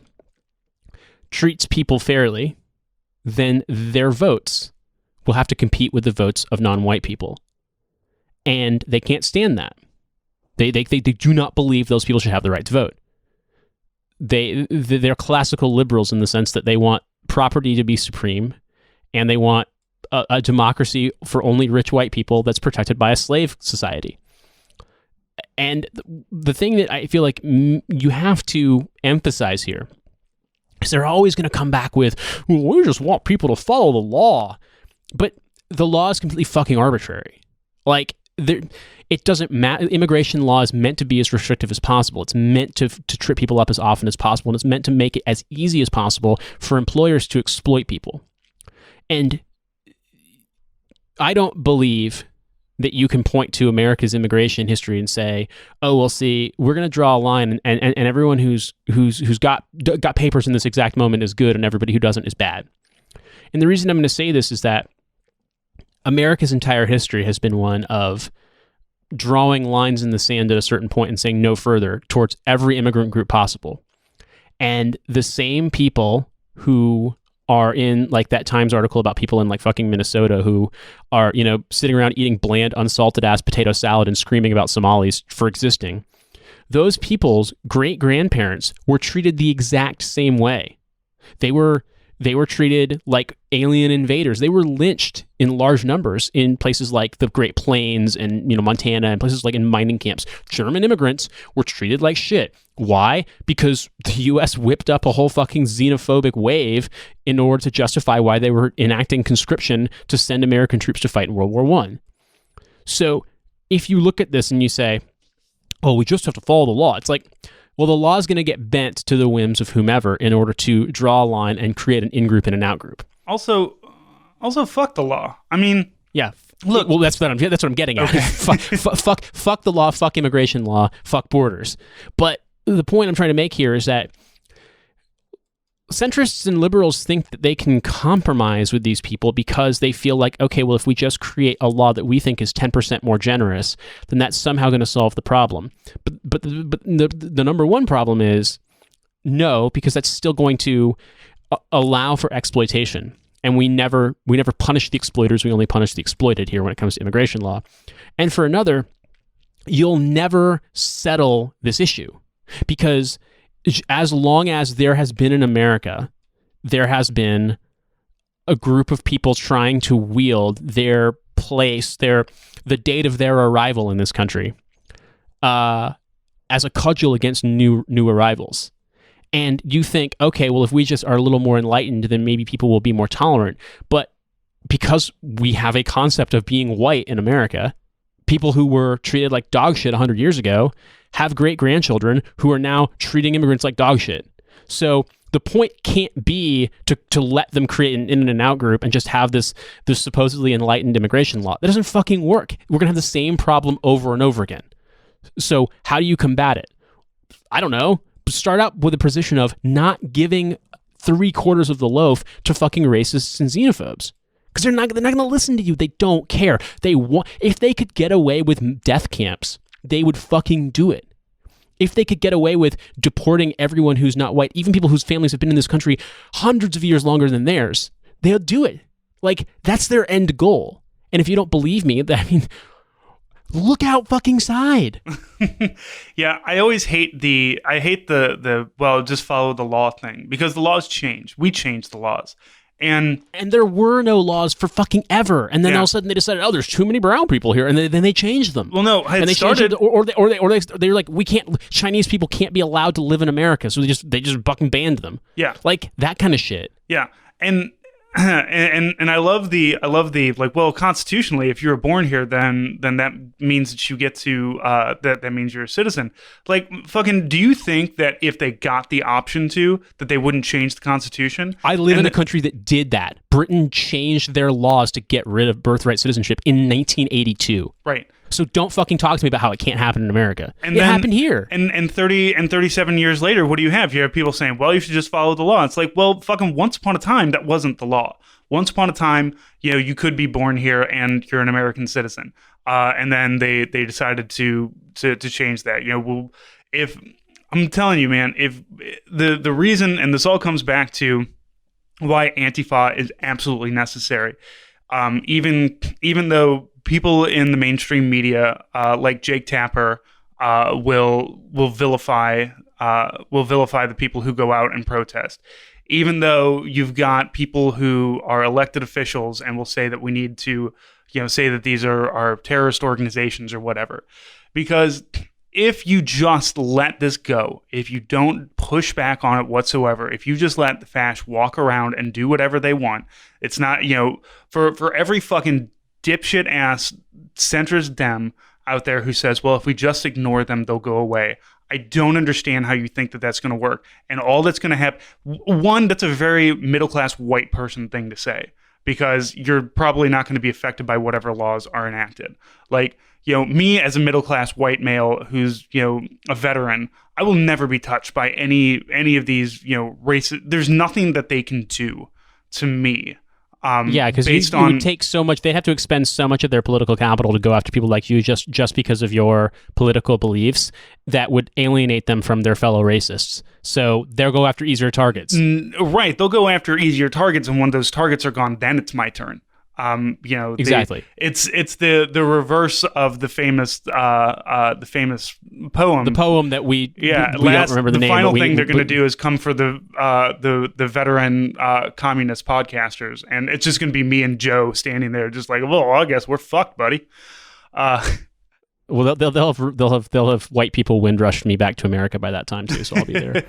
treats people fairly, then their votes will have to compete with the votes of non-white people. And they can't stand that. They do not believe those people should have the right to vote. They're classical liberals in the sense that they want property to be supreme, and they want a democracy for only rich white people that's protected by a slave society. And the thing that I feel like you have to emphasize here is they're always going to come back with, well, we just want people to follow the law. But the law is completely fucking arbitrary. Like, it doesn't matter. Immigration law is meant to be as restrictive as possible. It's meant to trip people up as often as possible, and it's meant to make it as easy as possible for employers to exploit people. And I don't believe that you can point to America's immigration history and say, oh, well, see, we're going to draw a line, and everyone who's got papers in this exact moment is good, and everybody who doesn't is bad. And the reason I'm going to say this is that America's entire history has been one of drawing lines in the sand at a certain point and saying no further towards every immigrant group possible. And the same people who are in like that Times article about people in like fucking Minnesota who are, sitting around eating bland, unsalted ass potato salad and screaming about Somalis for existing. Those people's great-grandparents were treated the exact same way. They were treated like alien invaders. They were lynched in large numbers in places like the Great Plains and Montana and places like in mining camps. German immigrants were treated like shit. Why? Because the U.S. whipped up a whole fucking xenophobic wave in order to justify why they were enacting conscription to send American troops to fight in World War I. So if you look at this and you say, oh, we just have to follow the law, it's like, well, the law is going to get bent to the whims of whomever in order to draw a line and create an in-group and an out-group. Also, fuck the law. I mean, yeah. Look, well, that's what I'm getting at. Okay. fuck the law, fuck immigration law, fuck borders. But the point I'm trying to make here is that centrists and liberals think that they can compromise with these people because they feel like, okay, well, if we just create a law that we think is 10% more generous, then that's somehow going to solve the problem. But the number one problem is no, because that's still going to allow for exploitation. And we never punish the exploiters. We only punish the exploited here when it comes to immigration law. And for another, you'll never settle this issue because as long as there has been in America, there has been a group of people trying to wield their place, the date of their arrival in this country, as a cudgel against new arrivals. And you think, okay, well, if we just are a little more enlightened, then maybe people will be more tolerant. But because we have a concept of being white in America, people who were treated like dog shit 100 years ago have great-grandchildren who are now treating immigrants like dog shit. So the point can't be to let them create an in and out group and just have this supposedly enlightened immigration law. That doesn't fucking work. We're going to have the same problem over and over again. So how do you combat it? I don't know. Start out with a position of not giving 3/4 of the loaf to fucking racists and xenophobes. Because they're not going to listen to you. They don't care. If they could get away with death camps, they would fucking do it. If they could get away with deporting everyone who's not white, even people whose families have been in this country hundreds of years longer than theirs, they'll do it. Like, that's their end goal. And if you don't believe me, look out fucking side. Yeah, I always hate the well, just follow the law thing, because the laws change. We change the laws. And there were no laws for fucking ever. And then all of a sudden they decided, oh, there's too many brown people here. And then they changed them. Well, no, and they started... they're like, Chinese people can't be allowed to live in America. So they just fucking banned them. Yeah. Like that kind of shit. Yeah. And I love the like, well, constitutionally, if you were born here, then that means that you get to that means you're a citizen. Like, fucking, do you think that if they got the option to, that they wouldn't change the Constitution? I live in a country that did that. Britain changed their laws to get rid of birthright citizenship in 1982. Right. So don't fucking talk to me about how it can't happen in America. And it happened here. And 37 years later, what do you have? You have people saying, well, you should just follow the law. It's like, well, fucking once upon a time, that wasn't the law. Once upon a time, you could be born here and you're an American citizen. And then they decided to change that. Well, if I'm telling you, man, if the reason, and this all comes back to why Antifa is absolutely necessary, even though people in the mainstream media, like Jake Tapper, will vilify the people who go out and protest. Even though you've got people who are elected officials and will say that we need to, say that these are terrorist organizations or whatever. Because if you just let this go, if you don't push back on it whatsoever, if you just let the fash walk around and do whatever they want, it's not, for every fucking dipshit ass centrist dem out there who says, well, if we just ignore them, they'll go away. I don't understand how you think that that's going to work. And all that's going to happen, one, that's a very middle-class white person thing to say, because you're probably not going to be affected by whatever laws are enacted. Like, me as a middle-class white male who's, a veteran, I will never be touched by any of these, races. There's nothing that they can do to me Yeah, because based you on would take so much. They have to expend so much of their political capital to go after people like you just because of your political beliefs that would alienate them from their fellow racists. So they'll go after easier targets. Right, they'll go after easier targets, and when those targets are gone, then it's my turn. Exactly. It's the reverse of the famous poem. The poem that we don't remember the name. The final thing they're going to do is come for the veteran communist podcasters, and it's just going to be me and Joe standing there, just like, well, I guess we're fucked, buddy. Well, they'll have white people windrushed me back to America by that time too, so I'll be there.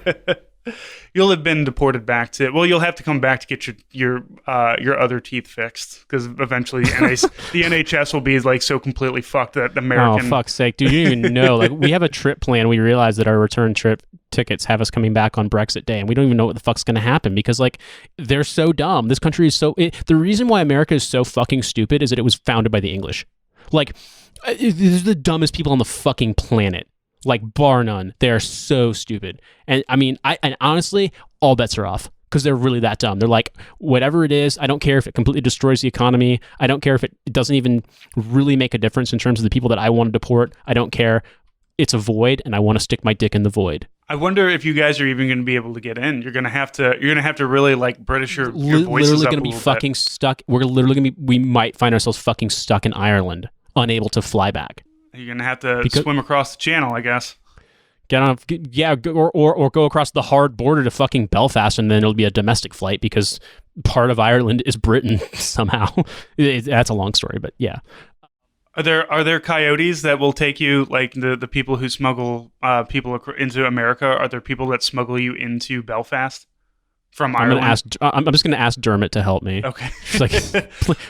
You'll have been deported back to. Well, you'll have to come back to get your other teeth fixed, because eventually the NHS will be like so completely fucked that American. Oh, fuck's sake, dude! You don't even know. Like, we have a trip plan. We realize that our return trip tickets have us coming back on Brexit Day, and we don't even know what the fuck's going to happen because, like, they're so dumb. This country is so. The reason why America is so fucking stupid is that it was founded by the English. Like, these are the dumbest people on the fucking planet. Like, bar none. They are so stupid. And I mean, and honestly, all bets are off because they're really that dumb. They're like, whatever it is, I don't care if it completely destroys the economy. I don't care if it doesn't even really make a difference in terms of the people that I want to deport. I don't care. It's a void, and I want to stick my dick in the void. I wonder if you guys are even going to be able to get in. You're going to have to really like British your voices literally up going to be fucking stuck. We're literally going to be. We might find ourselves fucking stuck in Ireland, unable to fly back. You're going to have to swim across the channel, I guess. Get on, or go across the hard border to fucking Belfast, and then it'll be a domestic flight because part of Ireland is Britain somehow. That's a long story, but yeah. Are there coyotes that will take you, like the people who smuggle people into America? Are there people that smuggle you into Belfast from Ireland? I'm just going to ask Dermot to help me. Okay. She's like,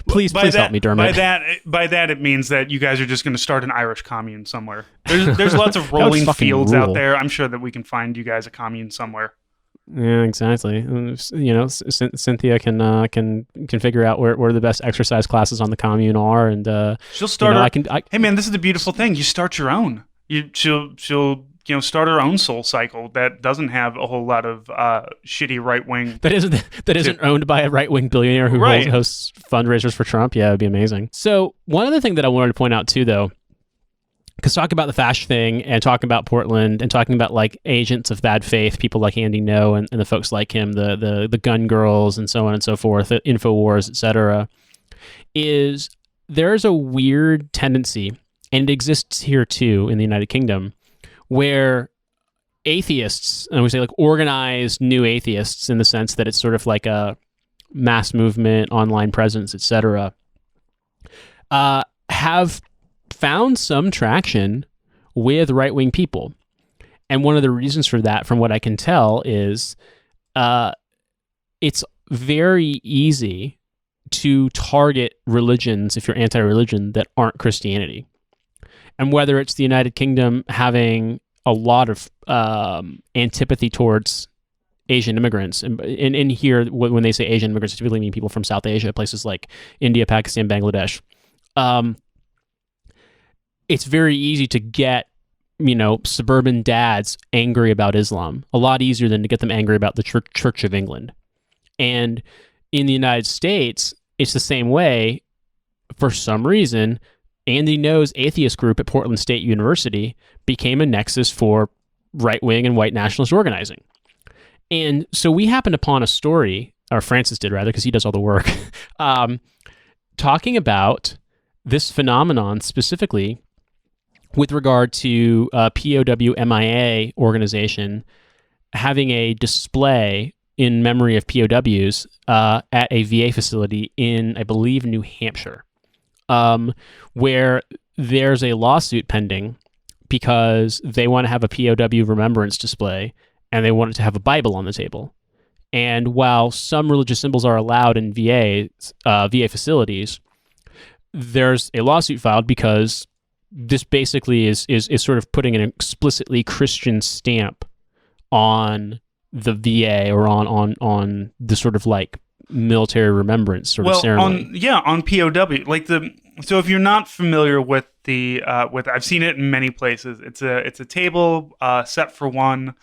please help me, Dermot. By that, it means that you guys are just going to start an Irish commune somewhere. There's lots of rolling fields out there. I'm sure that we can find you guys a commune somewhere. Yeah, exactly. You know, Cynthia can figure out where the best exercise classes on the commune are, and she'll start. Hey man, this is the beautiful thing. You start your own. She'll start her own Soul Cycle that doesn't have a whole lot of shitty right wing. That isn't owned by a right wing billionaire who hosts fundraisers for Trump. Yeah, it'd be amazing. So one other thing that I wanted to point out too, though, because talking about the Fash thing and talking about Portland and talking about like agents of bad faith, people like Andy No and the folks like him, the gun girls and so on and so forth, the InfoWars, etc., is there's a weird tendency, and it exists here too in the United Kingdom, where atheists, and we say like organized new atheists in the sense that it's sort of like a mass movement, online presence, etc., have found some traction with right-wing people. And one of the reasons for that, from what I can tell, is it's very easy to target religions, if you're anti-religion, that aren't Christianity. And whether it's the United Kingdom having a lot of antipathy towards Asian immigrants, and in here, when they say Asian immigrants, typically mean people from South Asia, places like India, Pakistan, Bangladesh. It's very easy to get, suburban dads angry about Islam. A lot easier than to get them angry about the Church of England. And in the United States, it's the same way. For some reason, Andy No's atheist group at Portland State University became a nexus for right-wing and white nationalist organizing. And so we happened upon a story, or Francis did rather, because he does all the work, talking about this phenomenon specifically with regard to POW MIA organization having a display in memory of POWs at a VA facility in, I believe, New Hampshire, where there's a lawsuit pending because they want to have a POW remembrance display and they want it to have a Bible on the table. And while some religious symbols are allowed in VA facilities, there's a lawsuit filed because this basically is sort of putting an explicitly Christian stamp on the VA or on the sort of like military remembrance sort of ceremony. On POW. So if you're not familiar with with I've seen it in many places. It's a table set for one.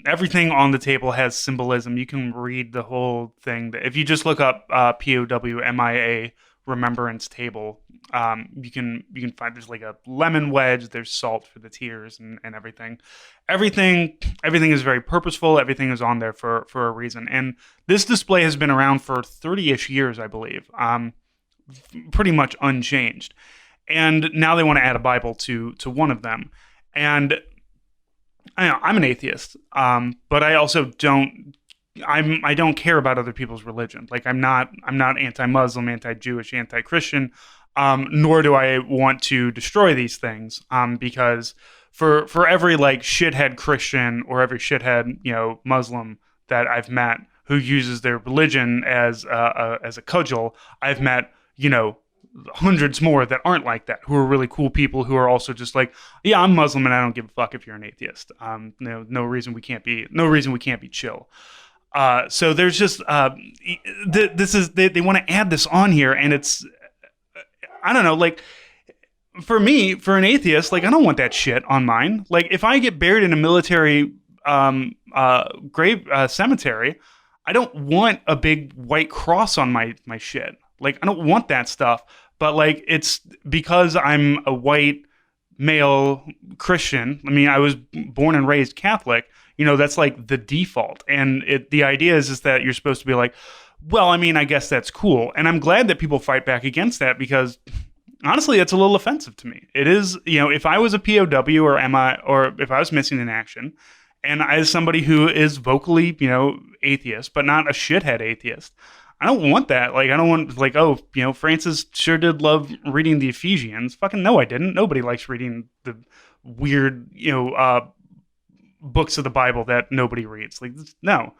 Everything on the table has symbolism. You can read the whole thing. If you just look up POWMIA remembrance table, you can find there's like a lemon wedge. There's salt for the tears and everything. Everything is very purposeful. Everything is on there for a reason. And this display has been around for 30-ish years, I believe. Pretty much unchanged. And now they want to add a Bible to one of them. And I'm an atheist, but I also don't care about other people's religion. Like I'm not anti-Muslim, anti-Jewish, anti-Christian, nor do I want to destroy these things. Because for every like shithead Christian or every shithead Muslim that I've met who uses their religion as a cudgel, I've met hundreds more that aren't like that, who are really cool people who are also just like, yeah, I'm Muslim and I don't give a fuck if you're an atheist. No reason we can't be chill. So there's just they want to add this on here, and it's I don't know, like for me, for an atheist, like I don't want that shit on mine. Like if I get buried in a military grave cemetery, I don't want a big white cross on my shit. Like I don't want that stuff. But like it's because I'm a white male Christian. I mean, I was born and raised Catholic. That's like the default. And the idea is that you're supposed to be like, well, I mean, I guess that's cool. And I'm glad that people fight back against that because honestly, it's a little offensive to me. It is, if I was a POW or if I was missing in action, and as somebody who is vocally, atheist, but not a shithead atheist, I don't want that. Like, I don't want, like, Francis sure did love reading the Ephesians. Fucking no, I didn't. Nobody likes reading the weird, books of the Bible that nobody reads. Like, no.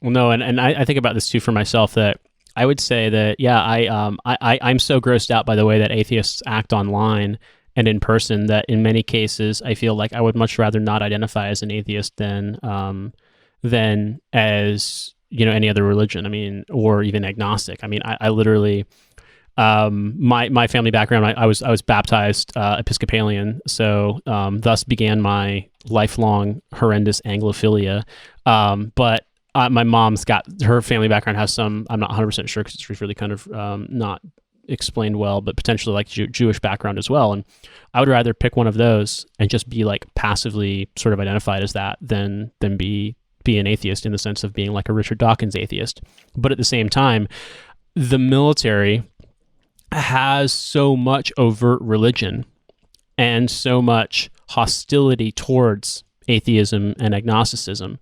Well, no, and I think about this too for myself, that I would say that, yeah, I'm so grossed out by the way that atheists act online and in person that in many cases I feel like I would much rather not identify as an atheist than as any other religion. I mean, or even agnostic. I mean, I literally, my family background, I was baptized Episcopalian, so thus began my lifelong horrendous Anglophilia. But my mom's got, her family background has some, I'm not 100% sure because it's really kind of not explained well, but potentially like Jewish background as well. And I would rather pick one of those and just be like passively sort of identified as that than be an atheist in the sense of being like a Richard Dawkins atheist. But at the same time, the military has so much overt religion and so much hostility towards atheism and agnosticism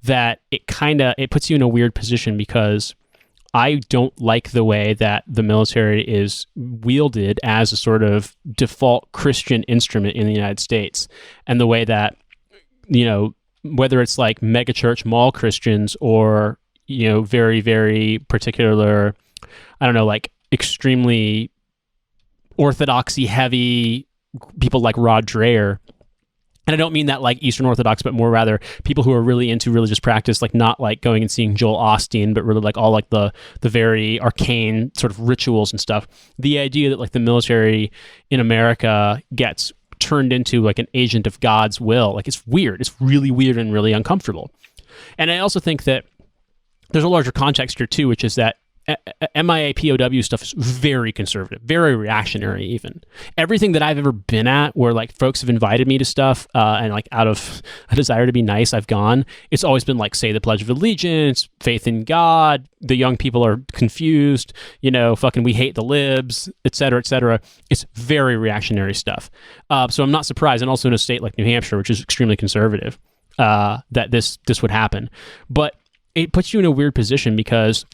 that it puts you in a weird position, because I don't like the way that the military is wielded as a sort of default Christian instrument in the United States, and the way that, whether it's like megachurch mall Christians or, very, very particular, I don't know, like extremely orthodoxy heavy people like Rod Dreher. And I don't mean that like Eastern Orthodox, but more rather people who are really into religious practice, like not like going and seeing Joel Osteen, but really like all like the very arcane sort of rituals and stuff. The idea that like the military in America gets turned into like an agent of God's will, like it's weird. It's really weird and really uncomfortable. And I also think that there's a larger context here too, which is that MIA POW stuff is very conservative, very reactionary even. Everything that I've ever been at where like folks have invited me to stuff and like out of a desire to be nice, I've gone, it's always been like say the Pledge of Allegiance, faith in God, the young people are confused, fucking we hate the libs, et cetera, et cetera. It's very reactionary stuff. So I'm not surprised, and also in a state like New Hampshire, which is extremely conservative, that this would happen. But it puts you in a weird position because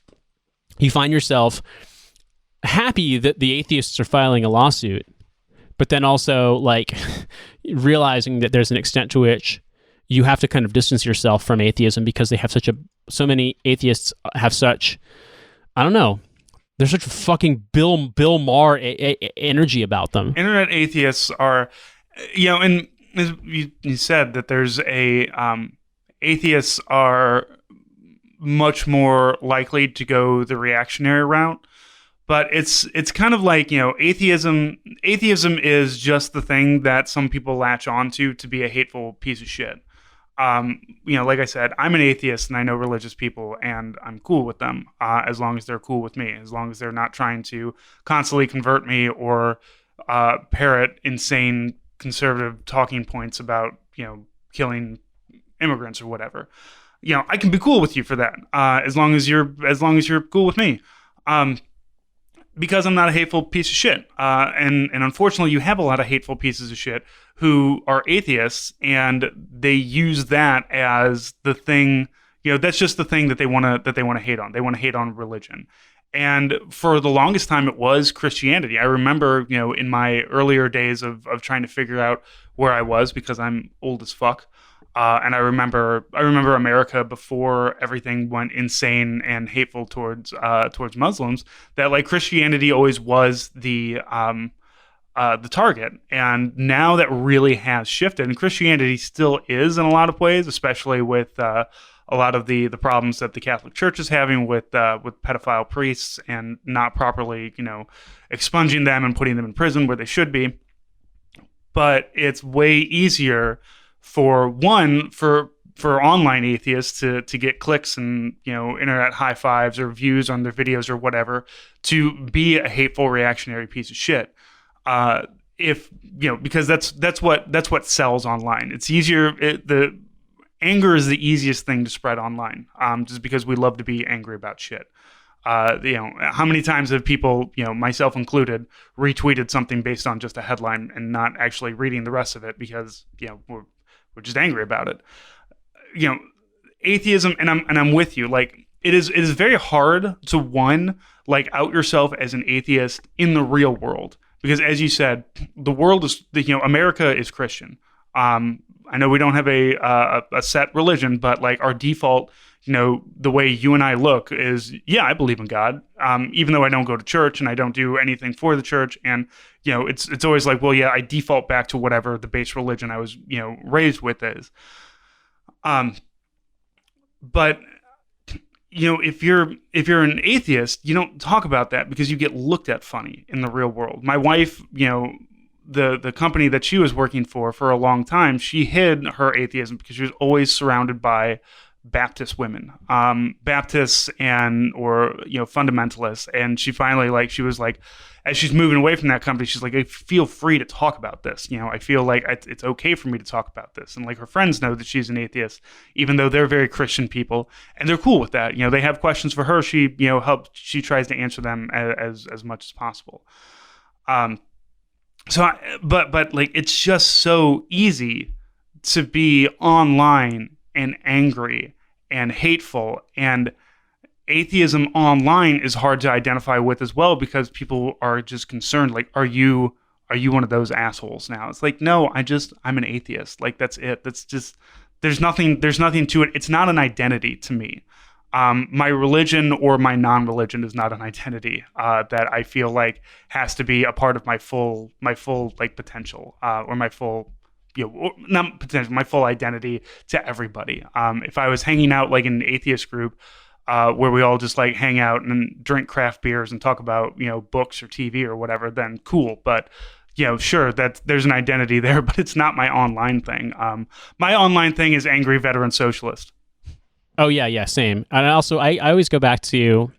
you find yourself happy that the atheists are filing a lawsuit, but then also like realizing that there's an extent to which you have to kind of distance yourself from atheism because they have so many atheists have such, I don't know, there's such fucking Bill Maher energy about them. Internet atheists are, and as you said that there's atheists are much more likely to go the reactionary route, but it's kind of like, atheism is just the thing that some people latch onto to be a hateful piece of shit. Like I said, I'm an atheist and I know religious people and I'm cool with them as long as they're cool with me, as long as they're not trying to constantly convert me or parrot insane conservative talking points about, killing immigrants or whatever. I can be cool with you for that as long as you're cool with me. Because I'm not a hateful piece of shit. And unfortunately, you have a lot of hateful pieces of shit who are atheists, and they use that as the thing. That's just the thing that they want to hate on. They want to hate on religion. And for the longest time, it was Christianity. I remember, in my earlier days of trying to figure out where I was, because I'm old as fuck. And I remember America before everything went insane and hateful towards Muslims. That like Christianity always was the target, and now that really has shifted. And Christianity still is in a lot of ways, especially with a lot of the problems that the Catholic Church is having with pedophile priests and not properly expunging them and putting them in prison where they should be. But it's way easier for online atheists to get clicks and internet high fives or views on their videos or whatever, to be a hateful reactionary piece of shit. Because that's what sells online. It's easier. The anger is the easiest thing to spread online. Just because we love to be angry about shit. How many times have people, myself included, retweeted something based on just a headline and not actually reading the rest of it because we're just angry about it. Atheism, and I'm with you. Like it is very hard to out yourself as an atheist in the real world, because as you said, the world is America is Christian. I know we don't have a set religion, but like our default, the way you and I look is, I believe in God, even though I don't go to church and I don't do anything for the church. And, it's always like, well, I default back to whatever the base religion I was, raised with is. But, if you're an atheist, you don't talk about that because you get looked at funny in the real world. My wife, the company that she was working for a long time, she hid her atheism because she was always surrounded by Baptist women, Baptists or fundamentalists. And she finally she was like, as she's moving away from that company, she's like, I feel free to talk about this. I feel like it's okay for me to talk about this. And like her friends know that she's an atheist, even though they're very Christian people, and they're cool with that. They have questions for her. She she tries to answer them as much as possible. But like it's just so easy to be online and angry and hateful, and atheism online is hard to identify with as well, because people are just concerned, like, are you one of those assholes now? It's like, no, I'm an atheist. Like, that's it. That's just, there's nothing to it. It's not an identity to me. My religion or my non-religion is not an identity that I feel like has to be a part of my full like potential or my full not potential, my full identity to everybody. If I was hanging out like in an atheist group where we all just like hang out and drink craft beers and talk about books or TV or whatever, then cool. But sure, that there's an identity there, but it's not my online thing. My online thing is angry veteran socialist. Oh yeah, same. And also, I always go back to,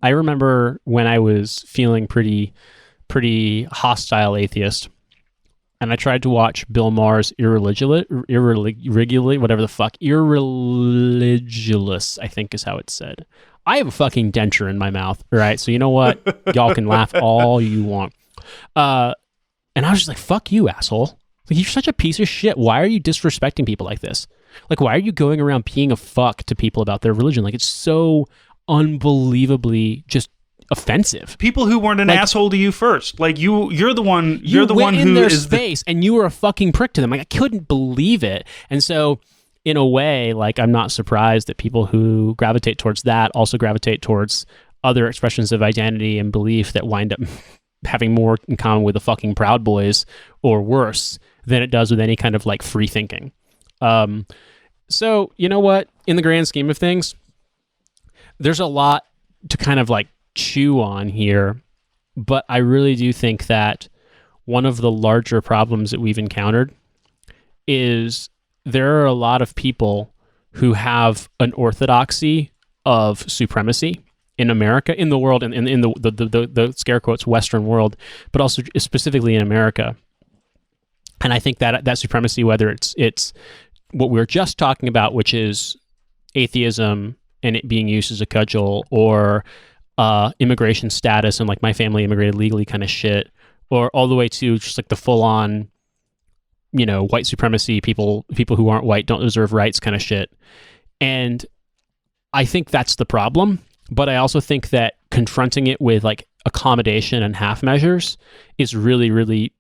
I remember when I was feeling pretty hostile and I tried to watch Bill Maher's Irreligulous, whatever the fuck, Irreligulous, I think is how it's said. I have a fucking denture in my mouth, right? So you know what? Y'all can laugh all you want. And I was just like, fuck you, asshole. Like, you're such a piece of shit. Why are you disrespecting people like this? Like, why are you going around being a fuck to people about their religion? Like, it's so unbelievably just offensive. People who weren't an asshole to you first. Like, you're the one. You're the one who in their is space, and you were a fucking prick to them. Like, I couldn't believe it. And so, in a way, like, I'm not surprised that people who gravitate towards that also gravitate towards other expressions of identity and belief that wind up having more in common with the fucking Proud Boys or worse than it does with any kind of like free thinking. So you know what? In the grand scheme of things, there's a lot to kind of like chew on here, but I really do think that one of the larger problems that we've encountered is there are a lot of people who have an orthodoxy of supremacy in America, in the world, and in the scare quotes Western world, but also specifically in America. And I think that supremacy, whether it's what we were just talking about, which is atheism and it being used as a cudgel, or immigration status and like my family immigrated legally kind of shit, or all the way to just like the full on, white supremacy, people who aren't white don't deserve rights kind of shit. And I think that's the problem. But I also think that confronting it with like accommodation and half measures is really, really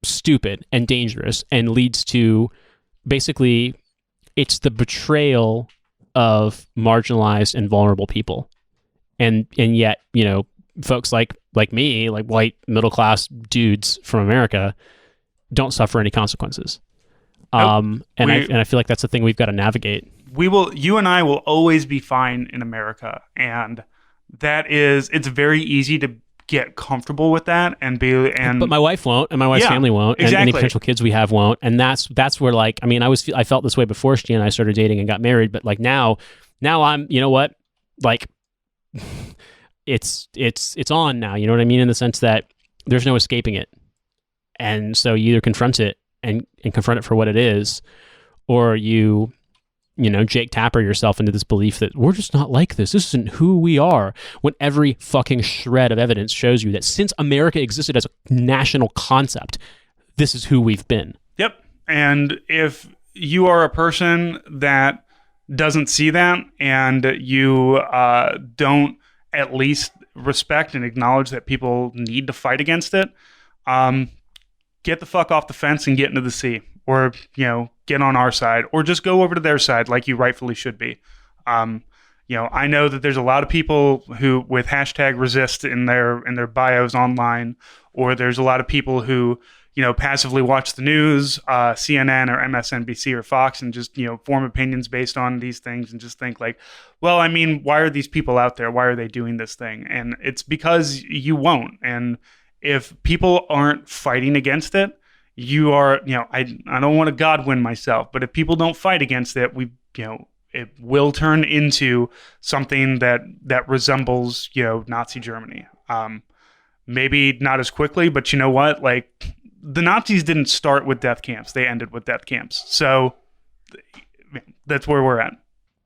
stupid and dangerous, and leads to basically it's the betrayal of marginalized and vulnerable people. And yet, folks like me, like white middle class dudes from America, don't suffer any consequences. Nope. I feel like that's the thing we've got to navigate. You and I will always be fine in America, and it's very easy to get comfortable with that but my wife won't, and my wife's family won't, exactly. And any potential kids we have won't, and that's where, like, I mean, I felt this way before she and I started dating and got married, but like now I'm, like, it's on now, you know what I mean, in the sense that there's no escaping it, and so you either confront it and confront it for what it is, or you Jake Tapper yourself into this belief that we're just not like this. This isn't who we are. When every fucking shred of evidence shows you that since America existed as a national concept, this is who we've been. Yep. And if you are a person that doesn't see that, and you don't at least respect and acknowledge that people need to fight against it, get the fuck off the fence and get into the sea. Or, get on our side, or just go over to their side like you rightfully should be. I know that there's a lot of people who with hashtag resist in their bios online, or there's a lot of people who, passively watch the news, CNN or MSNBC or Fox, and just, form opinions based on these things and just think like, well, I mean, why are these people out there? Why are they doing this thing? And it's because you won't. And if people aren't fighting against it, you are, I don't want to Godwin myself, but if people don't fight against it, it will turn into something that resembles, Nazi Germany. Maybe not as quickly, but you know what? Like, the Nazis didn't start with death camps; they ended with death camps. So that's where we're at.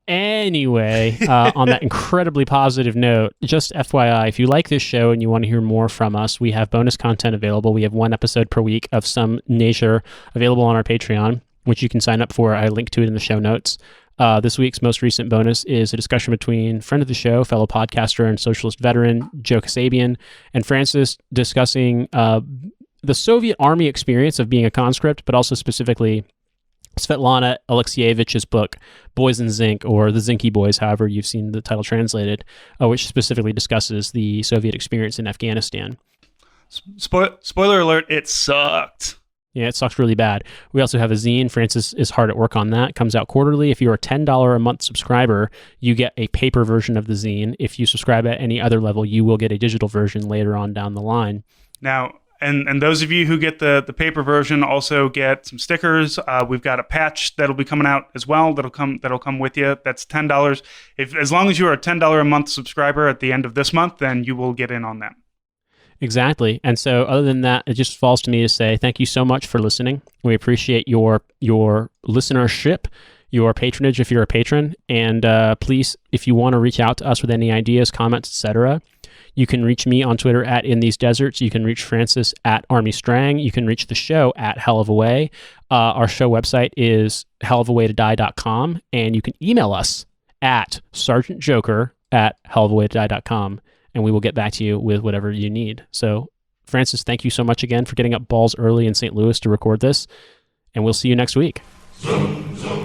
Anyway, on that incredibly positive note, just FYI, if you like this show and you want to hear more from us, we have bonus content available. We have one episode per week of some nature available on our Patreon, which you can sign up for. I link to it in the show notes. This week's most recent bonus is a discussion between friend of the show, fellow podcaster and socialist veteran, Joe Kasabian, and Francis, discussing the Soviet army experience of being a conscript, but also specifically Svetlana Alexievich's book, Boys in Zinc, or The Zinky Boys, however you've seen the title translated, which specifically discusses the Soviet experience in Afghanistan. Spoiler alert, it sucked. Yeah, it sucks really bad. We also have a zine. Francis is hard at work on that. It comes out quarterly. If you're a $10 a month subscriber, you get a paper version of the zine. If you subscribe at any other level, you will get a digital version later on down the line. Now, and those of you who get the paper version also get some stickers. We've got a patch that'll be coming out as well. That'll come with you. That's $10. As long as you are a $10 a month subscriber at the end of this month, then you will get in on that. Exactly. And so other than that, it just falls to me to say thank you so much for listening. We appreciate your listenership, your patronage if you're a patron. And please, if you want to reach out to us with any ideas, comments, etc., you can reach me on Twitter at In These Deserts. You can reach Francis at Army Strang. You can reach the show at Hell of a Way. Our show website is hellofawaytodie.com. And you can email us at sergeantjoker@hellofawaytodie.com. And we will get back to you with whatever you need. So, Francis, thank you so much again for getting up balls early in St. Louis to record this. And we'll see you next week. Zoom, zoom.